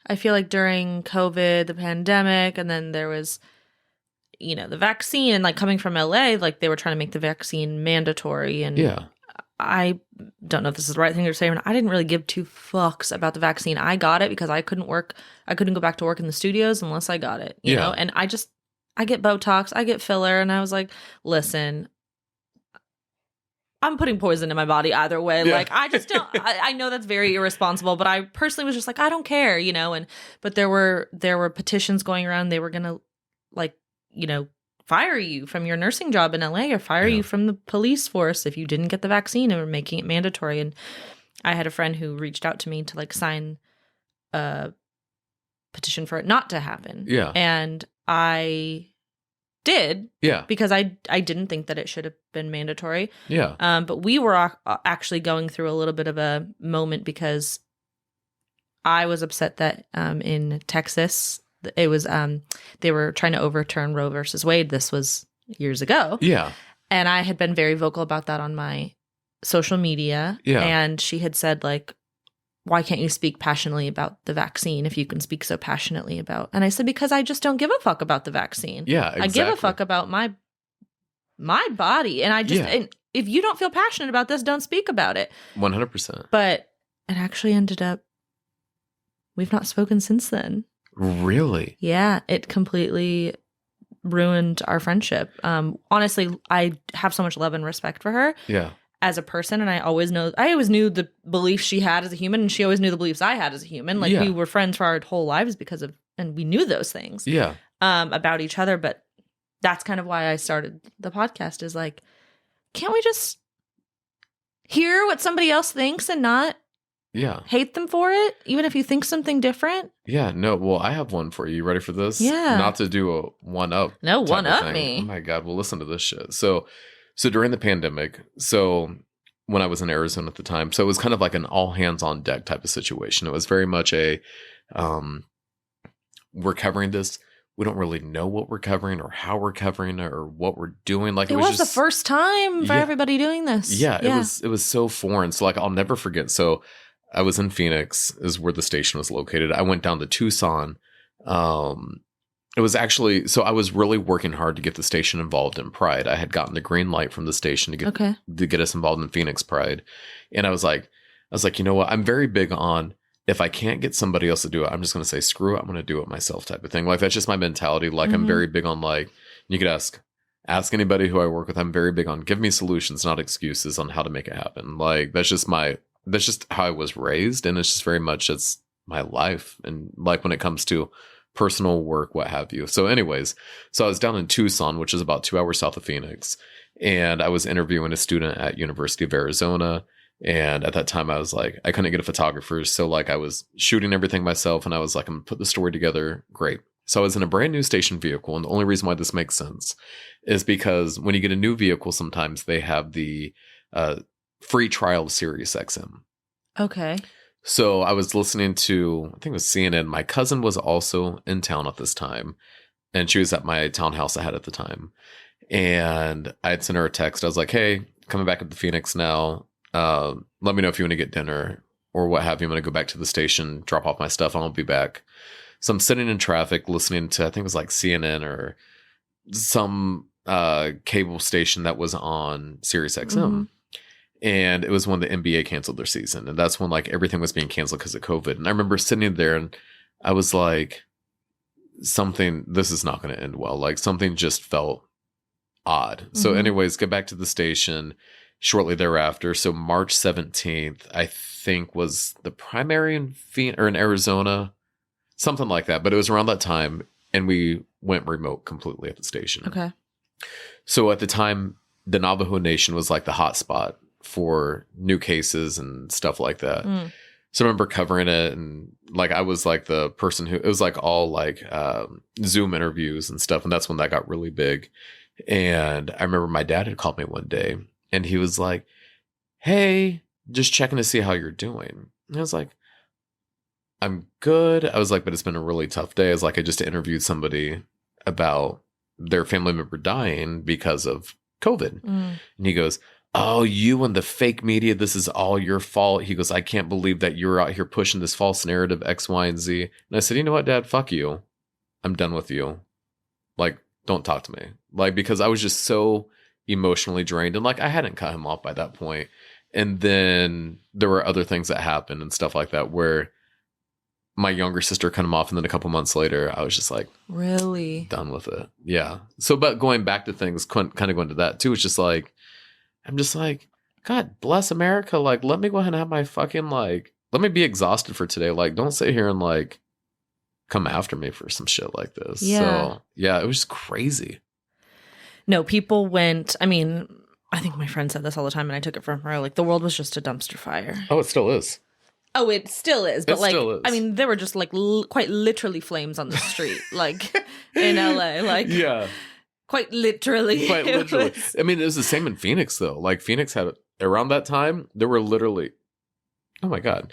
Speaker 2: I feel like during COVID, the pandemic, and then there was, the vaccine, and like coming from LA, like they were trying to make the vaccine mandatory. And I don't know if this is the right thing to say or not. I didn't really give two fucks about the vaccine. I got it because I couldn't go back to work in the studios unless I got it, you know? And I get Botox, I get filler. And I was like, listen, I'm putting poison in my body either way. Yeah. Like, I just don't, I know that's very irresponsible, but I personally was just like, I don't care, but there were petitions going around. They were going to fire you from your nursing job in LA or fire you from the police force if you didn't get the vaccine, and were making it mandatory. And I had a friend who reached out to me to like sign a petition for it not to happen.
Speaker 1: Yeah.
Speaker 2: And I did.
Speaker 1: Yeah.
Speaker 2: Because I didn't think that it should have been mandatory.
Speaker 1: Yeah.
Speaker 2: But we were actually going through a little bit of a moment because I was upset that in Texas, it was they were trying to overturn Roe versus Wade. This was years ago.
Speaker 1: Yeah.
Speaker 2: And I had been very vocal about that on my social media.
Speaker 1: Yeah. And
Speaker 2: she had said, like, why can't you speak passionately about the vaccine if you can speak so passionately about? And I said, because I just don't give a fuck about the vaccine.
Speaker 1: Yeah, exactly.
Speaker 2: I give a fuck about my body. And I just, and if you don't feel passionate about this, don't speak about it.
Speaker 1: 100%.
Speaker 2: But it actually ended up, we've not spoken since then.
Speaker 1: Really?
Speaker 2: Yeah, it completely ruined our friendship. Honestly, I have so much love and respect for her.
Speaker 1: Yeah.
Speaker 2: As a person, and I always knew the beliefs she had as a human, and she always knew the beliefs I had as a human. Like we were friends for our whole lives and we knew those things.
Speaker 1: Yeah.
Speaker 2: About each other. But that's kind of why I started the podcast, is like, can't we just hear what somebody else thinks and not hate them for it, even if you think something different?
Speaker 1: Yeah, no, well, I have one for you. You ready for this?
Speaker 2: Yeah.
Speaker 1: Not to do a one-up.
Speaker 2: No, one-up me.
Speaker 1: Oh my God, well, listen to this shit. So during the pandemic, when I was in Arizona at the time, so it was kind of like an all hands on deck type of situation. It was very much a, we're covering this. We don't really know what we're covering or how we're covering or what we're doing. Like
Speaker 2: it was the first time for everybody doing this.
Speaker 1: Yeah, it was so foreign. So like, I'll never forget. So I was in Phoenix, is where the station was located. I went down to Tucson. It was actually, so I was really working hard to get the station involved in Pride. I had gotten the green light from the station to get us involved in Phoenix Pride. And I was like, you know what? I'm very big on, if I can't get somebody else to do it, I'm just going to say, screw it. I'm going to do it myself type of thing. Like, that's just my mentality. Like, I'm very big on, like, you could ask anybody who I work with. I'm very big on give me solutions, not excuses on how to make it happen. Like, that's just how I was raised. And it's just very much, it's my life. And like, when it comes to personal work, what have you. So anyways, I was down in Tucson, which is about 2 hours south of Phoenix. And I was interviewing a student at University of Arizona. And at that time I was like, I couldn't get a photographer. So like, I was shooting everything myself, and I was like, I'm gonna put the story together. Great. So I was in a brand new station vehicle. And the only reason why this makes sense is because when you get a new vehicle, sometimes they have the free trial of Sirius XM.
Speaker 2: Okay.
Speaker 1: So I was listening to, I think it was CNN. My cousin was also in town at this time, and she was at my townhouse I had at the time. And I had sent her a text. I was like, hey, coming back up to Phoenix now. Let me know if you want to get dinner or what have you. I'm going to go back to the station, drop off my stuff. I'll be back. So I'm sitting in traffic listening to, I think it was like CNN or some cable station that was on Sirius XM. Mm-hmm. And it was when the NBA canceled their season. And that's when like everything was being canceled because of COVID. And I remember sitting there and I was like, this is not going to end well. Like something just felt odd. Mm-hmm. So anyways, get back to the station shortly thereafter. So March 17th, I think was the primary in Arizona, something like that. But it was around that time. And we went remote completely at the station.
Speaker 2: Okay.
Speaker 1: So at the time, the Navajo Nation was like the hot spot for new cases and stuff like that. So I remember covering it, and like I was like the person who, it was like all like Zoom interviews and stuff, and that's when that got really big. And I remember my dad had called me one day and he was like, hey, just checking to see how you're doing. And I was like, I'm good. I was like, but it's been a really tough day. I was like, I just interviewed somebody about their family member dying because of COVID. And he goes, oh, you and the fake media, this is all your fault. He goes, I can't believe that you're out here pushing this false narrative, X, Y, and Z. And I said, you know what, Dad, fuck you. I'm done with you. Like, don't talk to me. Like, because I was just so emotionally drained. And like, I hadn't cut him off by that point. And then there were other things that happened and stuff like that where my younger sister cut him off. And then a couple months later, I was just like,
Speaker 2: really
Speaker 1: done with it. Yeah. So, but going back to things, kind of going to that too, it's just like, I'm just like, God bless America. Like, let me go ahead and have my fucking, like, let me be exhausted for today. Like, don't sit here and, like, come after me for some shit like this.
Speaker 2: Yeah.
Speaker 1: So, yeah, it was just crazy.
Speaker 2: No, people went, I mean, I think my friend said this all the time and I took it from her. Like, the world was just a dumpster fire.
Speaker 1: Oh, it still is.
Speaker 2: Oh, it still is. But,
Speaker 1: it
Speaker 2: like,
Speaker 1: still is.
Speaker 2: I mean, there were just, like, quite literally flames on the street, like, in LA. Like,
Speaker 1: yeah.
Speaker 2: Quite literally.
Speaker 1: Quite literally. I mean, it was the same in Phoenix, though. Like, Phoenix had, around that time, there were literally, oh my God.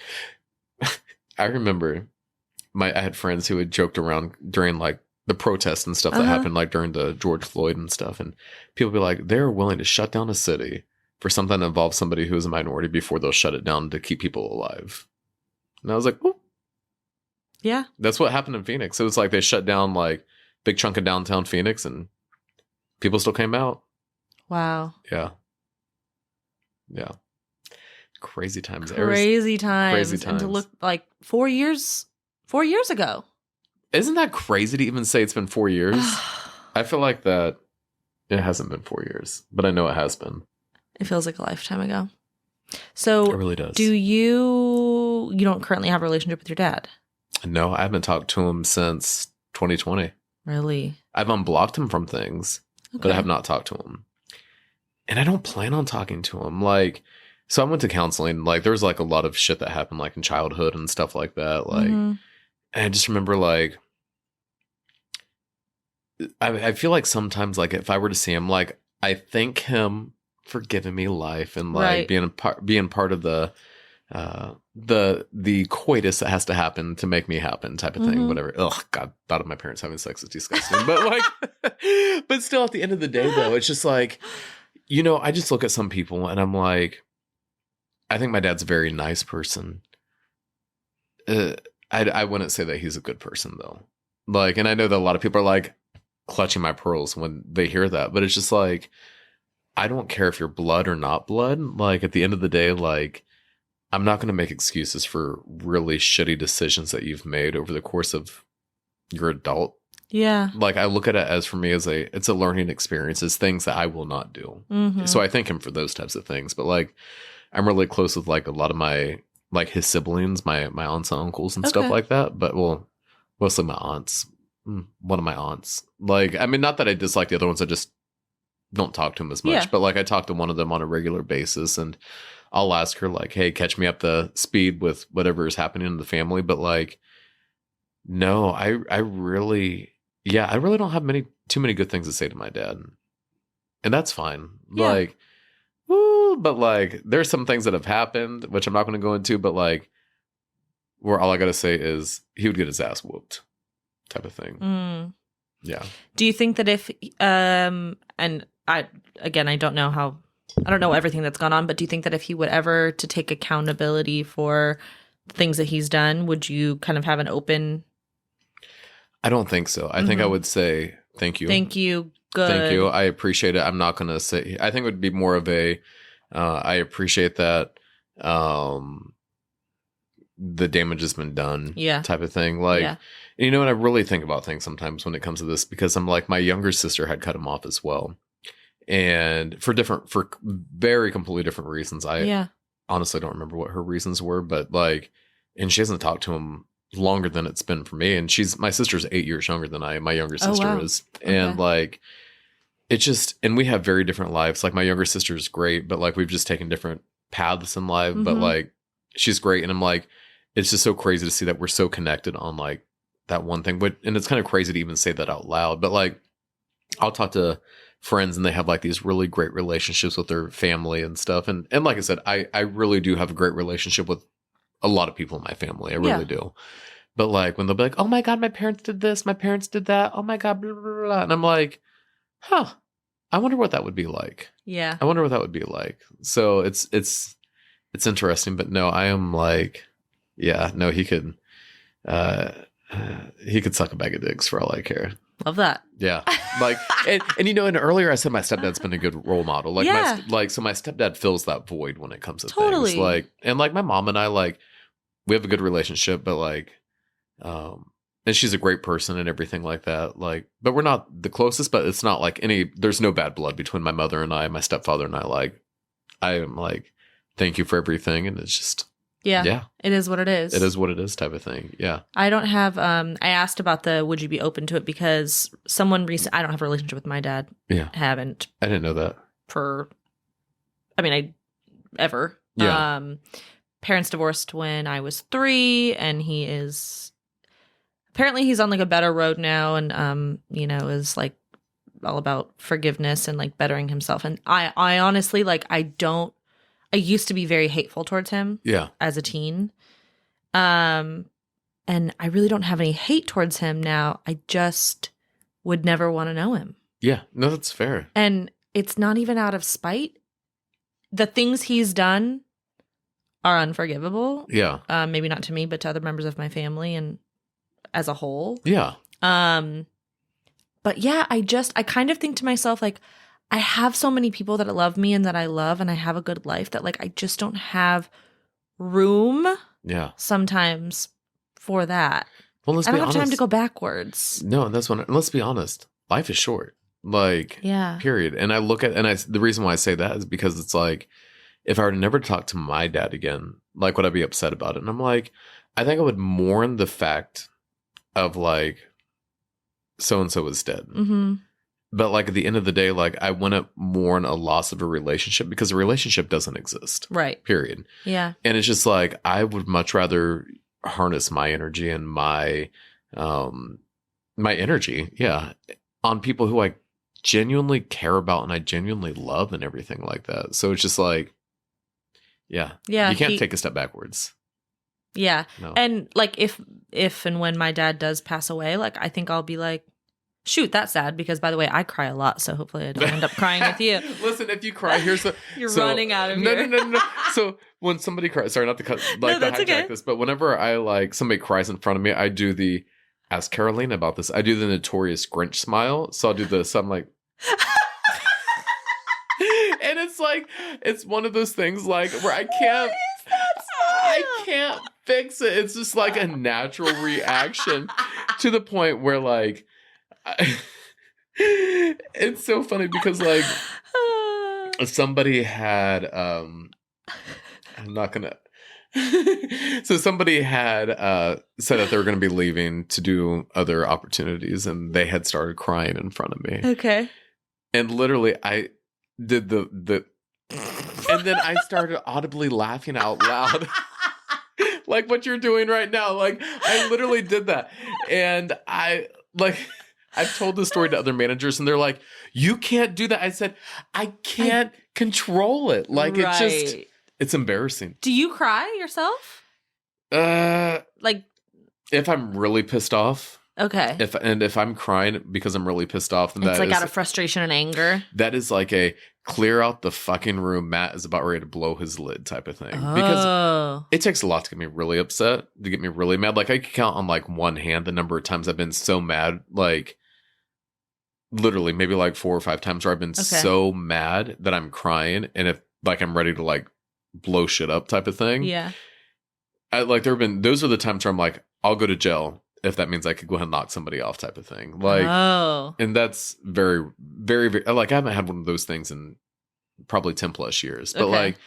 Speaker 1: I remember I had friends who had joked around during, like, the protests and stuff that happened, like, during the George Floyd and stuff. And people be like, they're willing to shut down a city for something that involves somebody who is a minority before they'll shut it down to keep people alive. And I was like, oh.
Speaker 2: Yeah.
Speaker 1: That's what happened in Phoenix. It was like they shut down, like, big chunk of downtown Phoenix and people still came out.
Speaker 2: Wow.
Speaker 1: Yeah. Yeah. Crazy times.
Speaker 2: Crazy times.
Speaker 1: Crazy times.
Speaker 2: And to look like 4 years ago.
Speaker 1: Isn't that crazy to even say it's been 4 years? I feel like that it hasn't been 4 years, but I know it has been.
Speaker 2: It feels like a lifetime ago. So
Speaker 1: it really does.
Speaker 2: Do you don't currently have a relationship with your dad?
Speaker 1: No, I haven't talked to him since 2020.
Speaker 2: Really?
Speaker 1: I've unblocked him from things. Okay. But I have not talked to him. And I don't plan on talking to him. Like, so I went to counseling. Like, there was, like, a lot of shit that happened, like, in childhood and stuff like that. Like, and I just remember, like, I feel like sometimes, like, if I were to see him, like, I thank him for giving me life and, like, being part of the coitus that has to happen to make me happen type of thing, whatever. Ugh, God, thought of my parents having sex is disgusting. But like, but still at the end of the day though, it's just like, you know, I just look at some people and I'm like, I think my dad's a very nice person. I wouldn't say that he's a good person though. Like, and I know that a lot of people are like clutching my pearls when they hear that, but it's just like, I don't care if you're blood or not blood. Like at the end of the day, like, I'm not going to make excuses for really shitty decisions that you've made over the course of your adult.
Speaker 2: Yeah.
Speaker 1: Like I look at it as for me as it's a learning experience. It's things that I will not do. So I thank him for those types of things. But like, I'm really close with like a lot of my, like his siblings, my aunts and uncles and stuff like that. But well, mostly my aunts, one of my aunts. Like, I mean, not that I dislike the other ones. I just don't talk to them as much. Yeah. But like I talk to one of them on a regular basis and I'll ask her like, hey, catch me up the speed with whatever is happening in the family. But like, no, I really don't have too many good things to say to my dad. And that's fine. Yeah. Like, but like, there's some things that have happened, which I'm not going to go into, but like, where all I got to say is he would get his ass whooped type of thing. Yeah.
Speaker 2: Do you think that if and I don't know everything that's gone on, but do you think that if he would ever to take accountability for things that he's done, would you kind of have an open?
Speaker 1: I don't think so. I think I would say thank you.
Speaker 2: Thank you. Good.
Speaker 1: Thank you. I appreciate it. I'm not going to say, I think it would be more of a, I appreciate that the damage has been done type of thing. Like, and I really think about things sometimes when it comes to this, because I'm like, my younger sister had cut him off as well. And for very completely different reasons. I honestly don't remember what her reasons were, but like, and she hasn't talked to him longer than it's been for me. And my sister's 8 years younger than my younger sister is. And like, it's just, and we have very different lives. Like my younger sister is great, but like, we've just taken different paths in life, but like, she's great. And I'm like, it's just so crazy to see that we're so connected on like that one thing. But, and it's kind of crazy to even say that out loud, but like, I'll talk to friends and they have like these really great relationships with their family and stuff. And like I said, I really do have a great relationship with a lot of people in my family. I really do. But like when they'll be like, oh my God, my parents did this, my parents did that. Oh my God, blah, blah, blah, blah. And I'm like, I wonder what that would be like. Yeah. I wonder what that would be like. So it's interesting, but no, I am like, no, he could suck a bag of dicks for all I care.
Speaker 2: Love that.
Speaker 1: Yeah. Like, and earlier I said my stepdad's been a good role model. Like, so my stepdad fills that void when it comes to things. Like, and like my mom and I, like, we have a good relationship, but like, and she's a great person and everything like that. Like, but we're not the closest, but it's not like there's no bad blood between my mother and I, my stepfather and I. Like, I am like, thank you for everything. And it's just, it
Speaker 2: is what it is.
Speaker 1: It is what it is type of thing. Yeah.
Speaker 2: I don't have, I asked about would you be open to it, because someone I don't have a relationship with my dad. Yeah. Haven't.
Speaker 1: I didn't know that.
Speaker 2: Ever. Yeah. Parents divorced when I was 3, and apparently he's on like a better road now, and is like all about forgiveness and like bettering himself. And I honestly, like, I used to be very hateful towards him as a teen. And I really don't have any hate towards him now. I just would never want to know him.
Speaker 1: Yeah, no, that's fair.
Speaker 2: And it's not even out of spite. The things he's done are unforgivable. Yeah. Maybe not to me, but to other members of my family and as a whole. Yeah. But yeah, I kind of think to myself, like, I have so many people that love me and that I love, and I have a good life, that like I just don't have room sometimes for that. Well, I don't have time to go backwards.
Speaker 1: No, let's be honest. Life is short. Like, period. And I look at, the reason why I say that is because it's like, if I were to never talk to my dad again, like, would I be upset about it? And I'm like, I think I would mourn the fact of like, so-and-so is dead. Mm-hmm. But like at the end of the day, like I wouldn't mourn a loss of a relationship, because a relationship doesn't exist. Right. Period. Yeah. And it's just like, I would much rather harness my energy and my energy, on people who I genuinely care about and I genuinely love and everything like that. So it's just like, you can't take a step backwards.
Speaker 2: Yeah. No. And like if and when my dad does pass away, like I think I'll be like, shoot, that's sad, because by the way, I cry a lot, so hopefully I don't end up crying with you.
Speaker 1: Listen, if you cry, here's
Speaker 2: you're running out of here.
Speaker 1: No. So when somebody cries, sorry, not to cut this, but whenever I like somebody cries in front of me, I do ask Caroline about this. I do the notorious Grinch smile. So I'll do this. I'm like, and it's like, it's one of those things like where I can't fix it. It's just like a natural reaction to the point where like, it's so funny because like somebody had I'm not gonna so somebody had said that they were going to be leaving to do other opportunities, and they had started crying in front of me. Okay. And literally I did the and then I started audibly laughing out loud. Like what you're doing right now. Like I literally did that. And I've told this story to other managers, and they're like, you can't do that. I said, I can't control it. Like, it's embarrassing.
Speaker 2: Do you cry yourself?
Speaker 1: Like, if I'm really pissed off.
Speaker 2: Okay.
Speaker 1: If I'm crying because I'm really pissed off, then
Speaker 2: It's like out of frustration and anger.
Speaker 1: that is like a clear out the fucking room. Matt is about ready to blow his lid type of thing.
Speaker 2: Oh.
Speaker 1: Because it takes a lot to get me really upset, to get me really mad. Like I could count on like one hand the number of times I've been so mad, like literally maybe like 4 or 5 times where I've been so mad that I'm crying, and if like I'm ready to like blow shit up type of thing.
Speaker 2: Yeah.
Speaker 1: Those are the times where I'm like, I'll go to jail if that means I could go ahead and knock somebody off type of thing. Like, and that's very, very, very, like I haven't had one of those things in probably 10 plus years. But like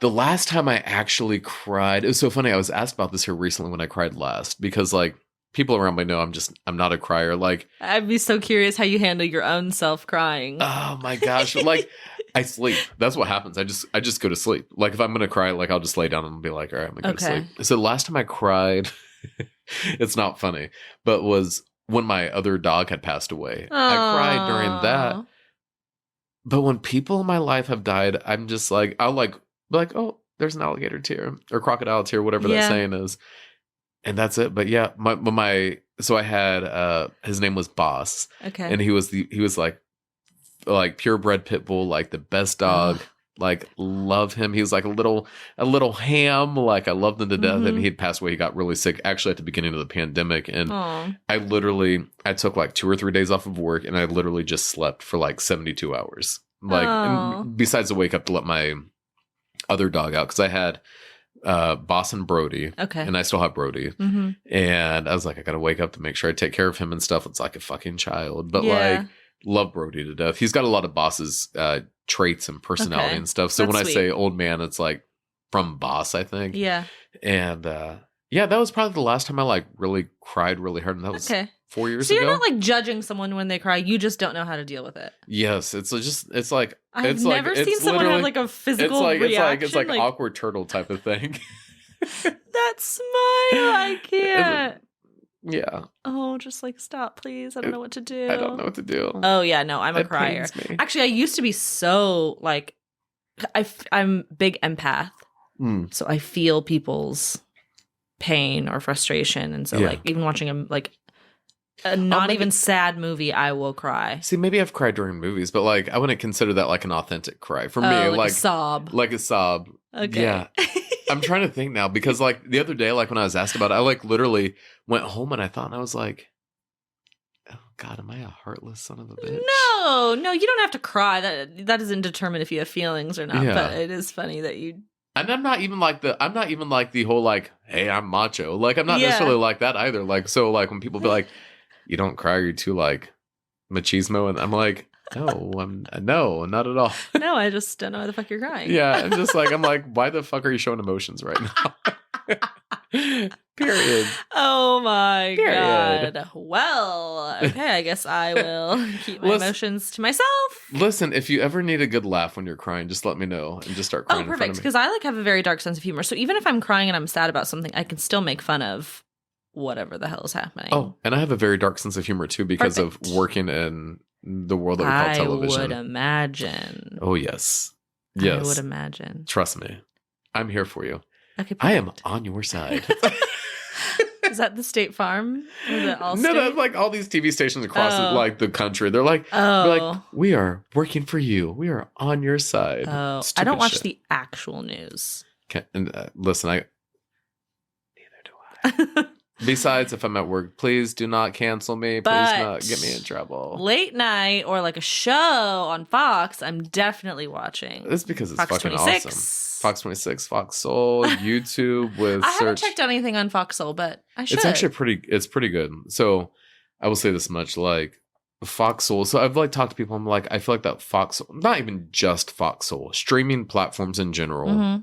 Speaker 1: the last time I actually cried, it was so funny. I was asked about this here recently when I cried last, because like people around me know I'm not a crier. Like,
Speaker 2: I'd be so curious how you handle your own self crying.
Speaker 1: Oh my gosh. Like I sleep. That's what happens. I just go to sleep. Like if I'm going to cry, like I'll just lay down and be like, all right, I'm going to go to sleep. So the last time I cried, it's not funny, but was when my other dog had passed away.
Speaker 2: Aww.
Speaker 1: I cried during that. But when people in my life have died, I'm just like, I'll like, be like, oh, there's an alligator tear or crocodile tear, whatever that saying is. And that's it. But yeah, so I had, his name was Boss.
Speaker 2: Okay.
Speaker 1: And he was like purebred pit bull, like the best dog. Like love him. He was like a little ham. Like I loved him to death. And he'd passed away. He got really sick actually at the beginning of the pandemic. And I took like 2 or 3 days off of work, and I literally just slept for like 72 hours. Like, and besides to wake up to let my other dog out, because I had Boss and Brody. Okay. And I still have Brody. And I was like, I gotta wake up to make sure I take care of him and stuff. It's like a fucking child. But like, love Brody to death. He's got a lot of Boss's traits and personality and stuff. So that's when I say old man, it's like from Boss, I think. Yeah. And that was probably the last time I like really cried really hard. And that was 4 years ago.
Speaker 2: So you're not like judging someone when they cry. You just don't know how to deal with it.
Speaker 1: Yes. It's like
Speaker 2: I've never seen someone have like a physical reaction.
Speaker 1: It's like awkward turtle type of thing.
Speaker 2: That smile, I can't.
Speaker 1: Yeah.
Speaker 2: Oh, just like stop, please. I don't know what to do.
Speaker 1: I don't know what to do.
Speaker 2: Oh yeah, no, I'm a crier. Actually, I used to be so like, I'm big empath, so I feel people's pain or frustration, and so like even watching a not even sad movie, I will cry.
Speaker 1: See, maybe I've cried during movies, but like I wouldn't consider that like an authentic cry for me. Like
Speaker 2: a sob.
Speaker 1: Like a sob.
Speaker 2: Okay.
Speaker 1: Yeah. I'm trying to think now, because like the other day, like when I was asked about it, I like literally went home and I thought, and I was like, oh God, am I a heartless son of a bitch?
Speaker 2: No, you don't have to cry. That doesn't determine if you have feelings or not. Yeah. But it is funny that you.
Speaker 1: And I'm not even like the whole like, hey, I'm macho. Like I'm not necessarily like that either. Like so, like when people be like, you don't cry, you're too like machismo, and I'm like, no, not at all.
Speaker 2: No, I just don't know why the fuck you're crying.
Speaker 1: Yeah, I'm like, why the fuck are you showing emotions right now? Period.
Speaker 2: Oh my God. Well, okay, I guess I will keep my emotions to myself.
Speaker 1: Listen, if you ever need a good laugh when you're crying, just let me know and just start crying.
Speaker 2: Oh, perfect. Because I like have a very dark sense of humor. So even if I'm crying and I'm sad about something, I can still make fun of whatever the hell is happening.
Speaker 1: Oh, and I have a very dark sense of humor too, because of working in the world that we call television.
Speaker 2: I would imagine.
Speaker 1: Oh, yes. Yes.
Speaker 2: I would imagine.
Speaker 1: Trust me. I'm here for you.
Speaker 2: Okay,
Speaker 1: I am on your side.
Speaker 2: Is that the State Farm? Or the Allstate?
Speaker 1: No, that's like all these TV stations across like the country. They're like, we are working for you. We are on your side.
Speaker 2: Oh, I don't watch the actual news.
Speaker 1: Okay, and listen, neither do I. Besides, if I'm at work, please do not cancel me. Please not get me in trouble.
Speaker 2: Late night or like a show on Fox, I'm definitely watching.
Speaker 1: It's because it's
Speaker 2: Fox
Speaker 1: fucking
Speaker 2: 26.
Speaker 1: Awesome. Fox 26, Fox Soul, YouTube with
Speaker 2: I haven't checked out anything on Fox Soul, but I should.
Speaker 1: It's actually pretty good. So I will say this much, like Fox Soul. So I've like talked to people. I'm like, I feel like that Fox Soul, not even just Fox Soul, streaming platforms in general.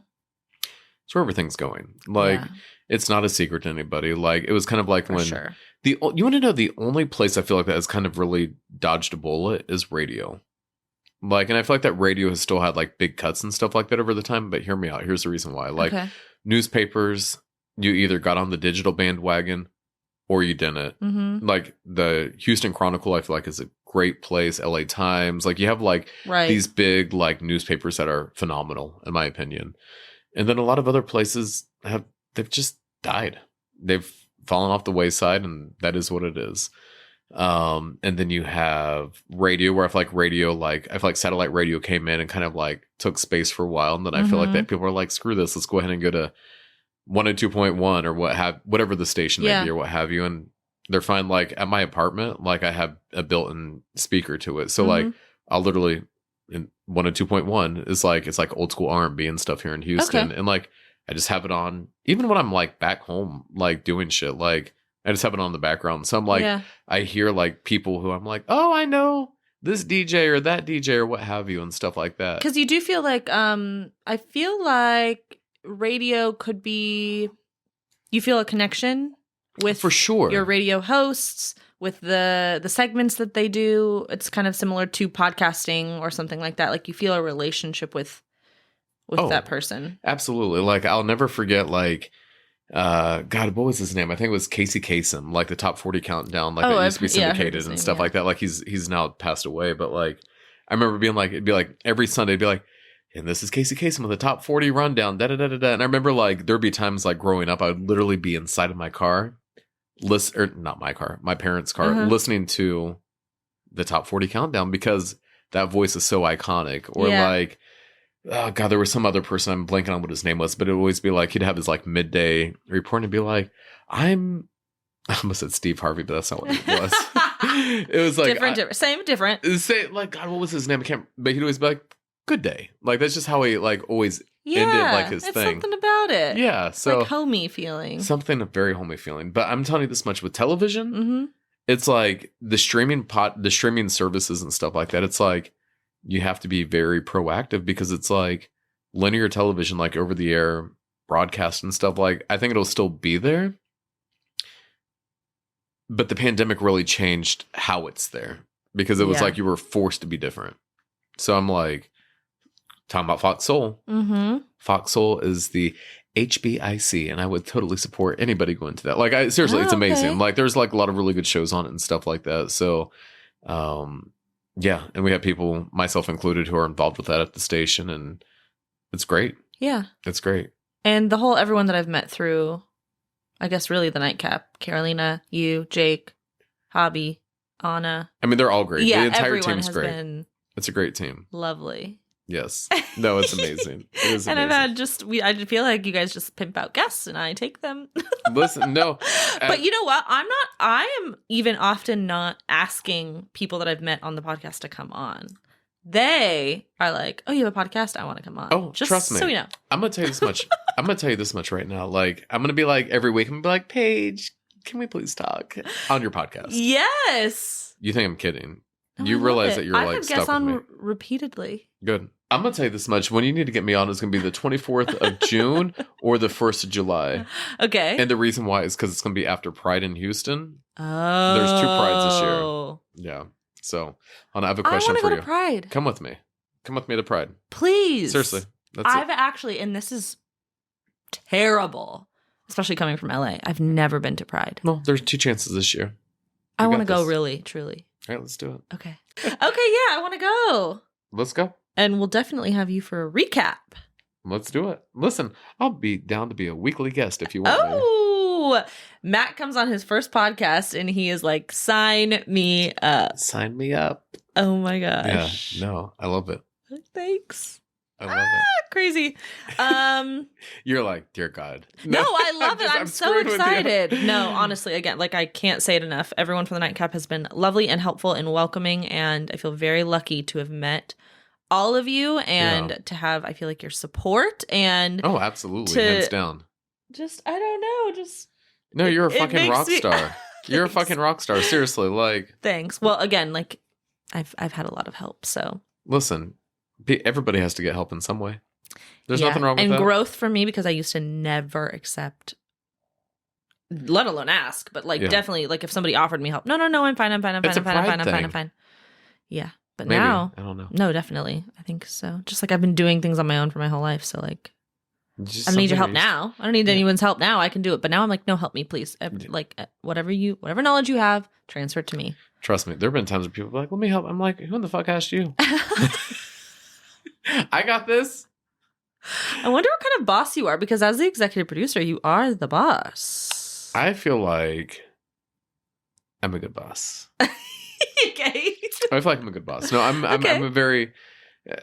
Speaker 1: It's where everything's going. Like it's not a secret to anybody. Like it was kind of like when you want to know the only place I feel like that has kind of really dodged a bullet is radio. Like, and I feel like that radio has still had like big cuts and stuff like that over the time. But hear me out. Here's the reason why. Like newspapers, you either got on the digital bandwagon or you didn't. Like the Houston Chronicle, I feel like is a great place. LA Times, like you have like these big like newspapers that are phenomenal in my opinion. And then a lot of other places they've just died. They've fallen off the wayside, and that is what it is. And then you have radio, where I feel like satellite radio came in and kind of like took space for a while, and then I feel like that people are like, screw this, let's go ahead and go to 102.1 or whatever the station may be or what have you, and they're fine. Like at my apartment, like I have a built-in speaker to it, so like I'll literally in 102.1 is like, it's like old school R&B and stuff here in Houston, and like I just have it on even when I'm like back home like doing shit, like I just have it on in the background. So I'm like, I hear like people who I'm like, oh, I know this DJ or that DJ or what have you and stuff like that.
Speaker 2: Because you do feel like, I feel like radio could be, you feel a connection with
Speaker 1: for sure
Speaker 2: your radio hosts, with the segments that they do. It's kind of similar to podcasting or something like that. Like you feel a relationship with that person.
Speaker 1: Absolutely. Like I'll never forget like, God, what was his name? I think it was Casey Kasem, like the top 40 countdown, like it used to be syndicated and stuff like that. Like he's now passed away, but like I remember being like, it'd be like every Sunday, it'd be like, and this is Casey Kasem with the top 40 rundown, da da da da da. And I remember like there'd be times like growing up, I would literally be inside of my car, not my car, my parents' car, listening to the top 40 countdown because that voice is so iconic. Or like, oh God, there was some other person, I'm blanking on what his name was, but it would always be like, he'd have his like midday report and be like, I almost said Steve Harvey, but that's not what it was. It was like different. Say like, God, what was his name? I can't. But he'd always be like, "Good day." Like that's just how he like always ended like his thing.
Speaker 2: Something about it.
Speaker 1: Yeah, so
Speaker 2: like homey feeling.
Speaker 1: Something a very homey feeling. But I'm telling you this much with television, it's like the streaming services and stuff like that. It's like you have to be very proactive because it's like linear television, like over the air broadcast and stuff. Like I think it'll still be there. But the pandemic really changed how it's there because it was like you were forced to be different. So I'm like, talking about Fox Soul. Fox Soul is the HBIC, and I would totally support anybody going to that. Like, seriously, it's amazing. Like, there's like a lot of really good shows on it and stuff like that. So, yeah, and we have people, myself included, who are involved with that at the station, and it's great.
Speaker 2: Yeah,
Speaker 1: it's great.
Speaker 2: And everyone that I've met through, I guess, really the Nightcap, Carolina, you, Jake, Hobby, Anna.
Speaker 1: I mean, they're all great.
Speaker 2: Yeah,
Speaker 1: the entire
Speaker 2: everyone
Speaker 1: team's
Speaker 2: has
Speaker 1: great.
Speaker 2: Been
Speaker 1: it's a great team.
Speaker 2: Lovely.
Speaker 1: Yes. No, it's amazing. It is amazing.
Speaker 2: And I've had I feel like you guys just pimp out guests and I take them.
Speaker 1: Listen, no.
Speaker 2: But you know what? I am even often not asking people that I've met on the podcast to come on. They are like, oh, you have a podcast? I want to come on.
Speaker 1: Oh, just trust me.
Speaker 2: So you know.
Speaker 1: I'm going to tell you this much. I'm going to tell you this much right now. Like, I'm going to be like, every week, I'm going to be like, Paige, can we please talk on your podcast?
Speaker 2: Yes.
Speaker 1: You think I'm kidding. No, you realize that you're
Speaker 2: I've
Speaker 1: like
Speaker 2: had
Speaker 1: stuck
Speaker 2: guests on
Speaker 1: with me.
Speaker 2: Repeatedly.
Speaker 1: Good. I'm going to tell you this much. When you need to get me on is going to be the 24th of June or the 1st of July.
Speaker 2: Okay.
Speaker 1: And the reason why is because it's going to be after Pride in Houston.
Speaker 2: Oh.
Speaker 1: There's 2 Prides this year. Yeah. So, I have a question for you.
Speaker 2: I want to go to Pride.
Speaker 1: Come with me. Come with me to Pride.
Speaker 2: Please.
Speaker 1: Seriously.
Speaker 2: I've actually, and this is terrible, especially coming from LA. I've never been to Pride.
Speaker 1: No, there's 2 chances this year.
Speaker 2: I want to go, really, truly.
Speaker 1: All right, let's do it.
Speaker 2: Okay. Okay, yeah, I want to go.
Speaker 1: Let's go.
Speaker 2: And we'll definitely have you for a recap.
Speaker 1: Let's do it. Listen, I'll be down to be a weekly guest if you want me.
Speaker 2: Oh, Matt comes on his first podcast and he is like, sign me up.
Speaker 1: Sign me up.
Speaker 2: Oh my gosh.
Speaker 1: Yeah, no, I love it.
Speaker 2: Thanks.
Speaker 1: I love it.
Speaker 2: Crazy.
Speaker 1: You're like, dear God.
Speaker 2: No, I love it. I'm so excited. No, honestly, again, like I can't say it enough. Everyone from the Nightcap has been lovely and helpful and welcoming, and I feel very lucky to have met all of you and to have, I feel like, your support and
Speaker 1: oh, absolutely, hands down.
Speaker 2: Just, I don't know, just
Speaker 1: no, you're a fucking rock star. You're a fucking rock star. Seriously, like.
Speaker 2: Thanks. Well, again, like I've had a lot of help, so
Speaker 1: listen. Everybody has to get help in some way. There's nothing wrong with that.
Speaker 2: And growth for me, because I used to never accept, let alone ask, but like definitely, like if somebody offered me help, no, I'm fine. I'm fine. Yeah, but maybe. Now,
Speaker 1: I don't know.
Speaker 2: No, definitely, I think so. Just like I've been doing things on my own for my whole life, so like, I don't need your help now. I don't need anyone's help now. I can do it, but now I'm like, no, help me, please. Like whatever knowledge you have, transfer it to me.
Speaker 1: Trust me, there have been times where people are like, let me help. I'm like, who in the fuck asked you? I got this.
Speaker 2: I wonder what kind of boss you are, because as the executive producer, you are the boss.
Speaker 1: I feel like I'm a good boss.
Speaker 2: Okay.
Speaker 1: I feel like I'm a good boss. No, I'm a very,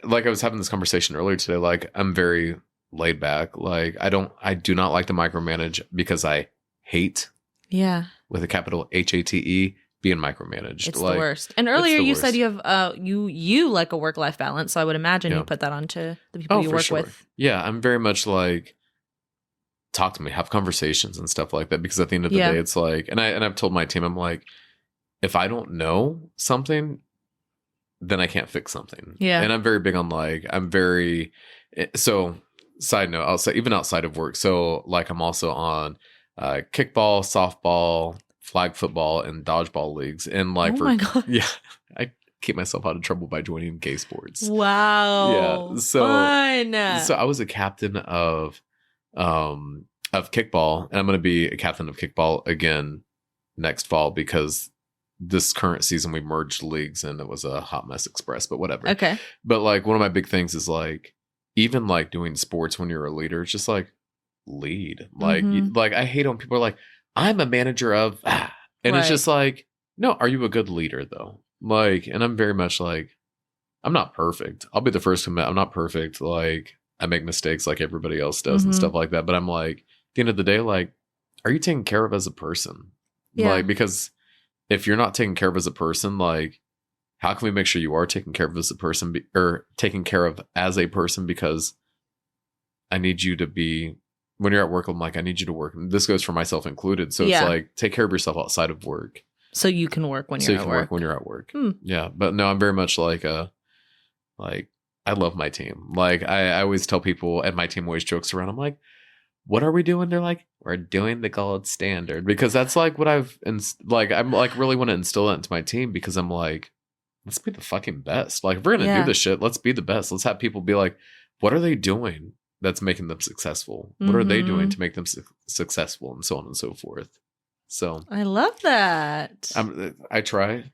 Speaker 1: like I was having this conversation earlier today, like I'm very laid back. Like I do not like to micromanage because I hate, with a capital HATE, being micromanaged.
Speaker 2: It's
Speaker 1: like,
Speaker 2: the worst. And earlier you said
Speaker 1: worst.
Speaker 2: you have you like a work-life balance, so I would imagine you put that onto the people you work with.
Speaker 1: Yeah, I'm very much like, talk to me, have conversations and stuff like that, because at the end of the day it's like, and I've told my team, I'm like, if I don't know something, then I can't fix something.
Speaker 2: Yeah.
Speaker 1: And I'm very big on like, so side note, I'll say even outside of work. So like I'm also on kickball, softball, flag football, and dodgeball leagues. And like,
Speaker 2: my God.
Speaker 1: Yeah, I keep myself out of trouble by joining gay sports.
Speaker 2: Wow.
Speaker 1: Yeah. So,
Speaker 2: fun.
Speaker 1: So I was a captain of kickball, and I'm going to be a captain of kickball again next fall, because this current season we merged leagues and it was a hot mess express, but whatever.
Speaker 2: Okay.
Speaker 1: But like one of my big things is like, even like doing sports when you're a leader, it's just like lead. Like, like I hate when people are like, I'm a manager of, and it's just like, no, are you a good leader though? Like, and I'm very much like, I'm not perfect. I'll be the first to admit I'm not perfect. Like I make mistakes like everybody else does and stuff like that. But I'm like, at the end of the day, like, are you taken care of as a person?
Speaker 2: Yeah.
Speaker 1: Like, because if you're not taken care of as a person, like, how can we make sure you are taken care of as a person, or taken care of as a person? Because I need you to be, when you're at work, I'm like, I need you to work. And this goes for myself included. So it's like, take care of yourself outside of work.
Speaker 2: So you can work when you're at work.
Speaker 1: Work when you're at work. Yeah. But no, I'm very much like I love my team. Like I always tell people, and my team always jokes around. I'm like, what are we doing? They're like, we're doing the gold standard, because that's like what I'm like really want to instill that into my team, because I'm like, let's be the fucking best. Like if we're going to do this shit, let's be the best. Let's have people be like, what are they doing that's making them successful? What are they doing to make them successful, and so on and so forth. So
Speaker 2: I love that.
Speaker 1: I try.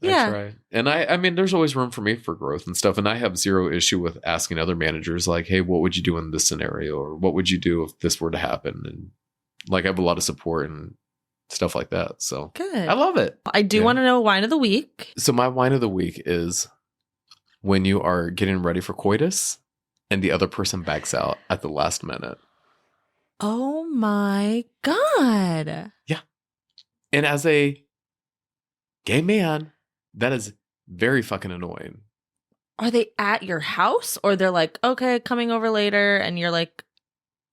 Speaker 1: I try. And I mean, there's always room for me for growth and stuff. And I have zero issue with asking other managers like, hey, what would you do in this scenario? Or what would you do if this were to happen? And like, I have a lot of support and stuff like that. So
Speaker 2: good.
Speaker 1: I love it.
Speaker 2: I do want to know wine of the week.
Speaker 1: So my wine of the week is when you are getting ready for coitus and the other person backs out at the last minute.
Speaker 2: Oh my God.
Speaker 1: Yeah. And as a gay man, that is very fucking annoying.
Speaker 2: Are they at your house, or they're like, okay, coming over later, and you're like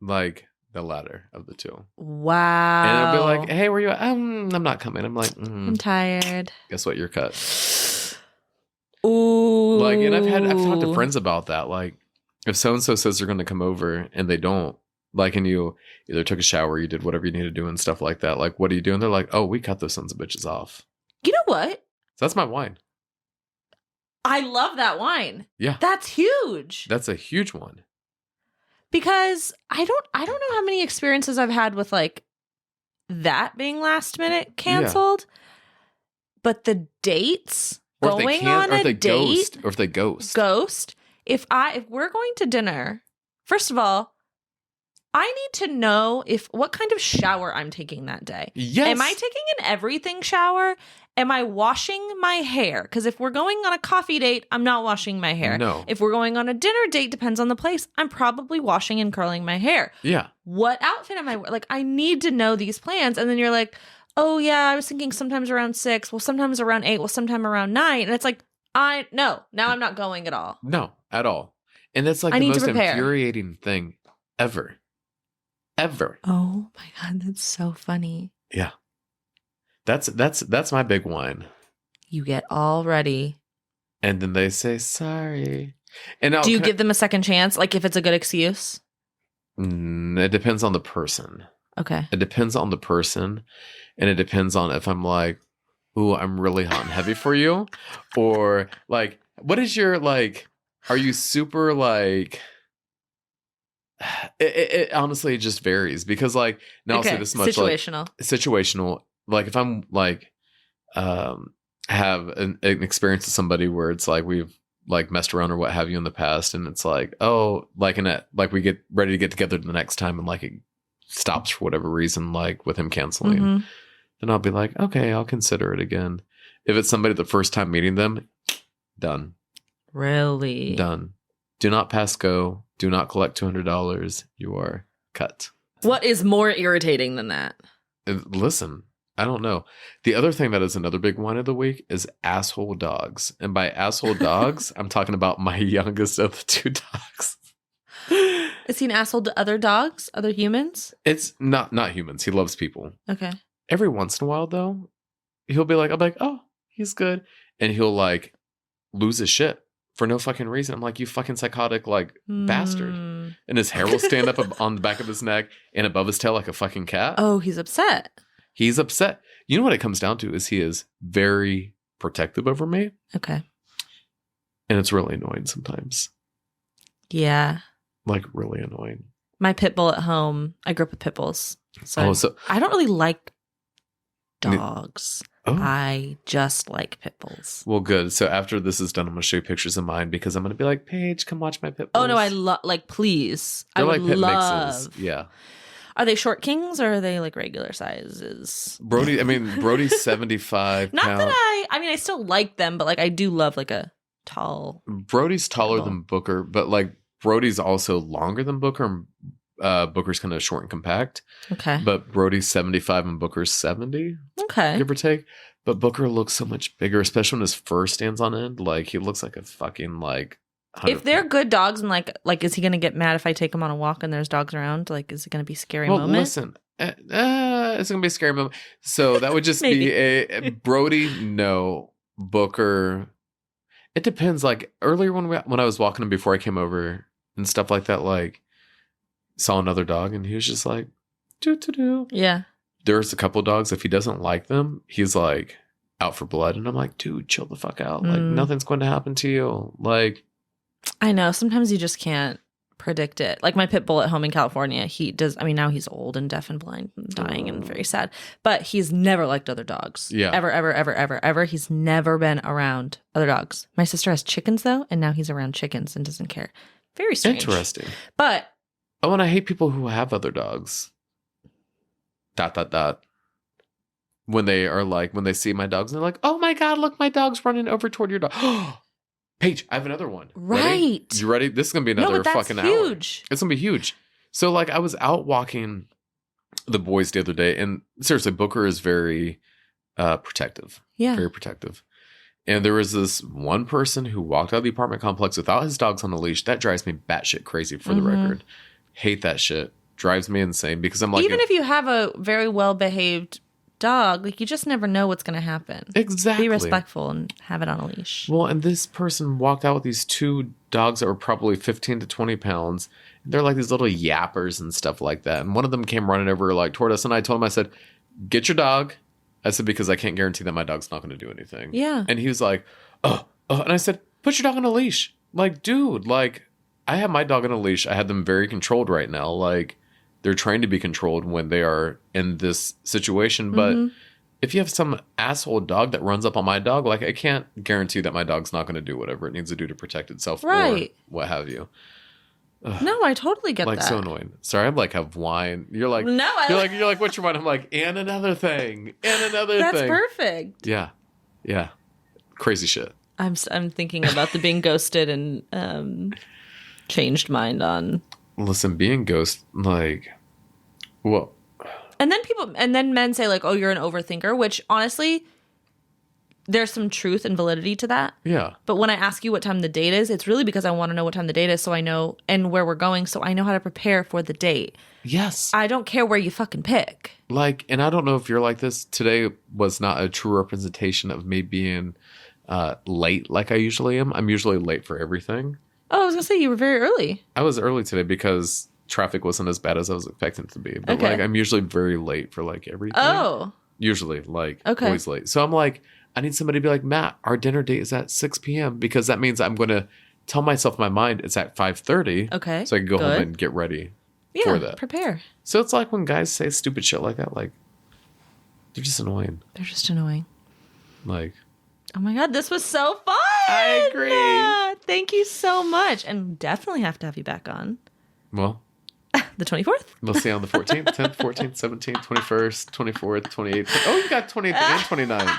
Speaker 1: the latter of the two?
Speaker 2: Wow.
Speaker 1: And they'll be like, hey, where you at? I'm not coming. I'm like,
Speaker 2: I'm tired.
Speaker 1: Guess what? You're cut.
Speaker 2: Ooh.
Speaker 1: Like, and I've talked to friends about that. Like, if so and so says they're going to come over and they don't, like, and you either took a shower, you did whatever you need to do and stuff like that. Like, what do you do? And they're like, oh, we cut those sons of bitches off.
Speaker 2: You know what?
Speaker 1: So that's my wine.
Speaker 2: I love that wine.
Speaker 1: Yeah.
Speaker 2: That's huge.
Speaker 1: That's a huge one.
Speaker 2: Because I don't know how many experiences I've had with like that being last minute canceled. Yeah. But the dates, or going on a date,
Speaker 1: or if they ghost.
Speaker 2: If we're going to dinner, first of all, I need to know what kind of shower I'm taking that day.
Speaker 1: Yes.
Speaker 2: Am I taking an everything shower? Am I washing my hair? Because if we're going on a coffee date, I'm not washing my hair.
Speaker 1: No.
Speaker 2: If we're going on a dinner date, depends on the place, I'm probably washing and curling my hair.
Speaker 1: Yeah.
Speaker 2: What outfit am I wearing? Like, I need to know these plans. And then you're like, oh yeah, I was thinking sometimes around 6, well, sometimes around 8, well, sometime around 9. And it's like, now I'm not going at all.
Speaker 1: No, at all. And that's like the most infuriating thing ever.
Speaker 2: Oh my God, that's so funny.
Speaker 1: Yeah. That's my big wine.
Speaker 2: You get all ready.
Speaker 1: And then they say sorry. And
Speaker 2: do you give them a second chance? Like if it's a good excuse?
Speaker 1: It depends on the person.
Speaker 2: Okay.
Speaker 1: It depends on the person. And it depends on if I'm like, ooh, I'm really hot and heavy for you. Or like, what is your like, are you super like... It honestly just varies, because like, now I'll say this much, situational. Like if I'm like, have an experience with somebody where it's like we've like messed around or what have you in the past, and it's like, oh, like in it, like we get ready to get together the next time, and like it stops for whatever reason, like with him canceling, then I'll be like, okay, I'll consider it again. If it's somebody the first time meeting them, done.
Speaker 2: Really?
Speaker 1: Done. Do not pass go. Do not collect $200. You are cut.
Speaker 2: What is more irritating than that?
Speaker 1: Listen, I don't know. The other thing that is another big one of the week is asshole dogs. And by asshole dogs, I'm talking about my youngest of the 2 dogs.
Speaker 2: Is he an asshole to other dogs, other humans?
Speaker 1: It's not humans. He loves people.
Speaker 2: Okay.
Speaker 1: Every once in a while, though, he'll be like, I'll be like, oh, he's good. And he'll like lose his shit for no fucking reason. I'm like, you fucking psychotic, like, bastard. And his hair will stand up on the back of his neck and above his tail like a fucking cat.
Speaker 2: Oh, he's upset.
Speaker 1: He's upset. You know what it comes down to is he is very protective over me.
Speaker 2: Okay.
Speaker 1: And it's really annoying sometimes.
Speaker 2: Yeah.
Speaker 1: Like, really annoying.
Speaker 2: My pit bull at home, I grew up with pit bulls. So, I don't really like dogs.
Speaker 1: Oh.
Speaker 2: I just like pit bulls.
Speaker 1: Well, good. So after this is done, I'm going to show you pictures of mine because I'm going to be like, Paige, come watch my pit bulls.
Speaker 2: Oh, no, I love, like, please.
Speaker 1: They're
Speaker 2: I would
Speaker 1: like pit
Speaker 2: love.
Speaker 1: mixes. Yeah.
Speaker 2: Are they short kings or are they like regular sizes?
Speaker 1: Brody's 75
Speaker 2: Not
Speaker 1: pounds.
Speaker 2: that I still like them, but like I do love like a tall.
Speaker 1: Brody's taller than Booker, but like Brody's also longer than Booker. Booker's kind of short and compact.
Speaker 2: Okay.
Speaker 1: But Brody's 75 and Booker's 70.
Speaker 2: Okay.
Speaker 1: Give or take. But Booker looks so much bigger, especially when his fur stands on end. Like he looks like a fucking like.
Speaker 2: If they're good dogs and like is he gonna get mad if I take him on a walk and there's dogs around? Like, is it gonna be a scary moment?
Speaker 1: Listen, it's gonna be a scary moment. So that would just be a Brody. No, Booker. It depends. Like earlier when I was walking him before I came over and stuff like that, like saw another dog and he was just like, do.
Speaker 2: Yeah.
Speaker 1: There's a couple dogs. If he doesn't like them, he's like out for blood, and I'm like, dude, chill the fuck out. Like nothing's going to happen to you. Like.
Speaker 2: I know. Sometimes you just can't predict it. Like my pit bull at home in California, he does. I mean, now he's old and deaf and blind and dying and very sad. But he's never liked other dogs.
Speaker 1: Yeah.
Speaker 2: Ever. He's never been around other dogs. My sister has chickens, though, and now he's around chickens and doesn't care. Very strange.
Speaker 1: Interesting.
Speaker 2: But.
Speaker 1: Oh, and I hate people who have other dogs. ... When they see my dogs and they're like, oh my God, look, my dog's running over toward your dog. Paige, I have another one.
Speaker 2: Right.
Speaker 1: Ready? You ready? This is going to be another fucking hour.
Speaker 2: Huge.
Speaker 1: It's going to be huge. So, like, I was out walking the boys the other day, and seriously, Booker is very protective.
Speaker 2: Yeah.
Speaker 1: Very protective. And there was this one person who walked out of the apartment complex without his dogs on a leash. That drives me batshit crazy, for the record. Hate that shit. Drives me insane because I'm like...
Speaker 2: Even if you have a very well-behaved dog, like you just never know what's going to happen.
Speaker 1: Exactly.
Speaker 2: Be respectful and have it on a leash.
Speaker 1: Well, and this person walked out with these 2 dogs that were probably 15 to 20 pounds. They're like these little yappers and stuff like that. And one of them came running over like toward us, and I told him, I said, get your dog. I said, because I can't guarantee that my dog's not going to do anything.
Speaker 2: Yeah.
Speaker 1: And he was like, oh. And I said, put your dog on a leash. Like, dude, like, I have my dog on a leash. I had them very controlled right now. Like, they're trained to be controlled when they are in this situation. But if you have some asshole dog that runs up on my dog, like, I can't guarantee that my dog's not going to do whatever it needs to do to protect itself or what have you. Ugh.
Speaker 2: No, I totally get that.
Speaker 1: Like, so annoying. Sorry, I'm like, have wine. You're like,
Speaker 2: no,
Speaker 1: you're like, what's your wine? I'm like, and another thing.
Speaker 2: That's perfect.
Speaker 1: Yeah. Yeah. Crazy shit.
Speaker 2: I'm thinking about the being ghosted and changed mind on.
Speaker 1: Listen, being ghost, like, well.
Speaker 2: And then men say like, oh, you're an overthinker, which honestly, there's some truth and validity to that.
Speaker 1: Yeah.
Speaker 2: But when I ask you what time the date is, it's really because I want to know what time the date is so I know, and where we're going, so I know how to prepare for the date.
Speaker 1: Yes.
Speaker 2: I don't care where you fucking pick.
Speaker 1: Like, and I don't know if you're like this. Today was not a true representation of me being late like I usually am. I'm usually late for everything.
Speaker 2: Oh, I was going to say you were very early.
Speaker 1: I was early today because traffic wasn't as bad as I was expecting it to be. But like, I'm usually very late for like everything.
Speaker 2: Oh.
Speaker 1: Usually, like, always late. So I'm like, I need somebody to be like, Matt, our dinner date is at 6 p.m. because that means I'm going to tell myself in my mind it's at 5:30.
Speaker 2: Okay.
Speaker 1: So I can go home and get ready for that.
Speaker 2: Prepare.
Speaker 1: So it's like when guys say stupid shit like that, like, they're just annoying.
Speaker 2: They're just annoying.
Speaker 1: Like,
Speaker 2: oh my God, this was so fun.
Speaker 1: I agree.
Speaker 2: Thank you so much. And definitely have to have you back on.
Speaker 1: Well,
Speaker 2: The 24th?
Speaker 1: We'll see you on the 14th, 10th, 14th, 17th, 21st, 24th, 28th. Oh, you got 28th and 29th.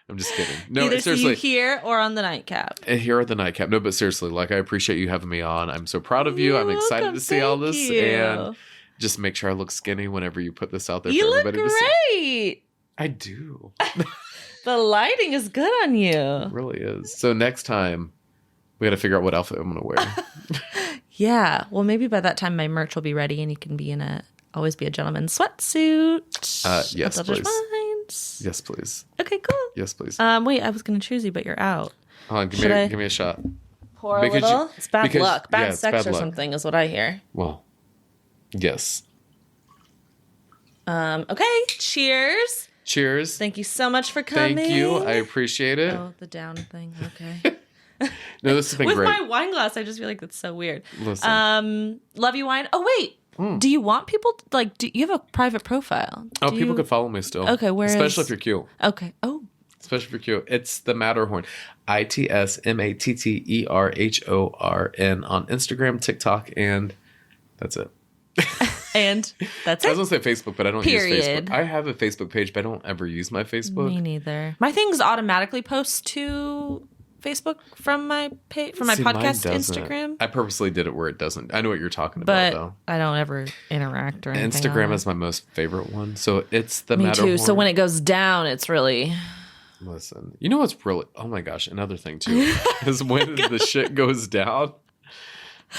Speaker 1: I'm just kidding. No,
Speaker 2: Either
Speaker 1: seriously.
Speaker 2: see you here or on the Nightcap.
Speaker 1: Here at the Nightcap. No, but seriously, like, I appreciate you having me on. I'm so proud of you. I'm excited to see all this. And just make sure I look skinny whenever you put this out there
Speaker 2: You
Speaker 1: for
Speaker 2: look
Speaker 1: everybody to see.
Speaker 2: great.
Speaker 1: I do.
Speaker 2: The lighting is good on you.
Speaker 1: It really is. So next time, we got to figure out what outfit I'm going to wear.
Speaker 2: Yeah. Well, maybe by that time my merch will be ready and you can be in always be a gentleman's sweatsuit.
Speaker 1: Yes, please.
Speaker 2: Wines.
Speaker 1: Yes, please.
Speaker 2: Okay, cool.
Speaker 1: Yes, please.
Speaker 2: Wait, I was going to choose you, but you're out.
Speaker 1: Hold on, give me a shot.
Speaker 2: Pour a little? It's bad luck. Bad
Speaker 1: it's
Speaker 2: sex
Speaker 1: bad
Speaker 2: or
Speaker 1: luck.
Speaker 2: something is what I hear.
Speaker 1: Well, yes.
Speaker 2: Okay. Cheers.
Speaker 1: Cheers.
Speaker 2: Thank you so much for coming.
Speaker 1: Thank you. I appreciate it.
Speaker 2: Oh, the down thing. Okay.
Speaker 1: No, this has been
Speaker 2: With
Speaker 1: great.
Speaker 2: my wine glass, I just feel like that's so weird.
Speaker 1: Listen.
Speaker 2: Love you, wine. Oh, wait. Do you want people to, like, do you have a private profile?
Speaker 1: People could follow me still.
Speaker 2: Okay,
Speaker 1: especially if you're cute.
Speaker 2: Okay. Oh.
Speaker 1: Especially if you're cute. It's the Matterhorn. ITSMATTERHORN on Instagram, TikTok, and that's it.
Speaker 2: And that's
Speaker 1: I
Speaker 2: it.
Speaker 1: was going to say Facebook, but I don't use
Speaker 2: Period.
Speaker 1: Facebook. I have a Facebook page, but I don't ever use my Facebook.
Speaker 2: Me neither. My things automatically post to Facebook from my page, from my
Speaker 1: See,
Speaker 2: podcast
Speaker 1: mine doesn't.
Speaker 2: Instagram.
Speaker 1: I purposely did it where it doesn't. I know what you're talking about,
Speaker 2: But
Speaker 1: though.
Speaker 2: I don't ever interact or anything.
Speaker 1: Instagram
Speaker 2: on
Speaker 1: is my most favorite one. So it's the
Speaker 2: Me
Speaker 1: Matterhorn.
Speaker 2: too. So when it goes down, it's really...
Speaker 1: Listen, you know what's really... Oh my gosh, another thing too is when the shit goes down.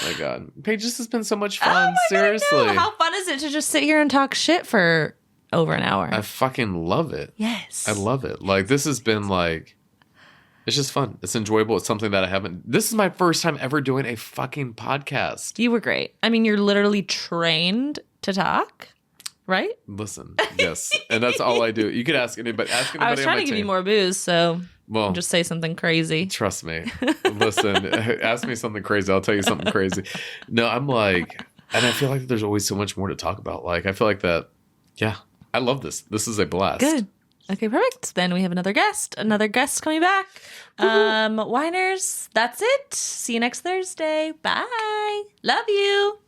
Speaker 1: My God. Paige, this has been so much fun.
Speaker 2: Oh my
Speaker 1: Seriously.
Speaker 2: God, I know. How fun is it to just sit here and talk shit for over an hour?
Speaker 1: I fucking love it.
Speaker 2: Yes.
Speaker 1: I love it. Like, this has been like... It's just fun. It's enjoyable. It's something that I haven't... This is my first time ever doing a fucking podcast.
Speaker 2: You were great. I mean, you're literally trained to talk, right?
Speaker 1: Listen, yes. And that's all I do. You could ask anybody. Ask anybody
Speaker 2: I was
Speaker 1: on
Speaker 2: trying
Speaker 1: my
Speaker 2: to give you
Speaker 1: team.
Speaker 2: more booze, so
Speaker 1: Well,
Speaker 2: just say something crazy.
Speaker 1: trust me. Listen, ask me something crazy. I'll tell you something crazy. No, I'm like... And I feel like there's always so much more to talk about. Like, I feel like that... Yeah. I love this. This is a blast.
Speaker 2: Good. Okay, perfect. Then we have another guest. Another guest coming back. Whiners, that's it. See you next Thursday. Bye. Love you.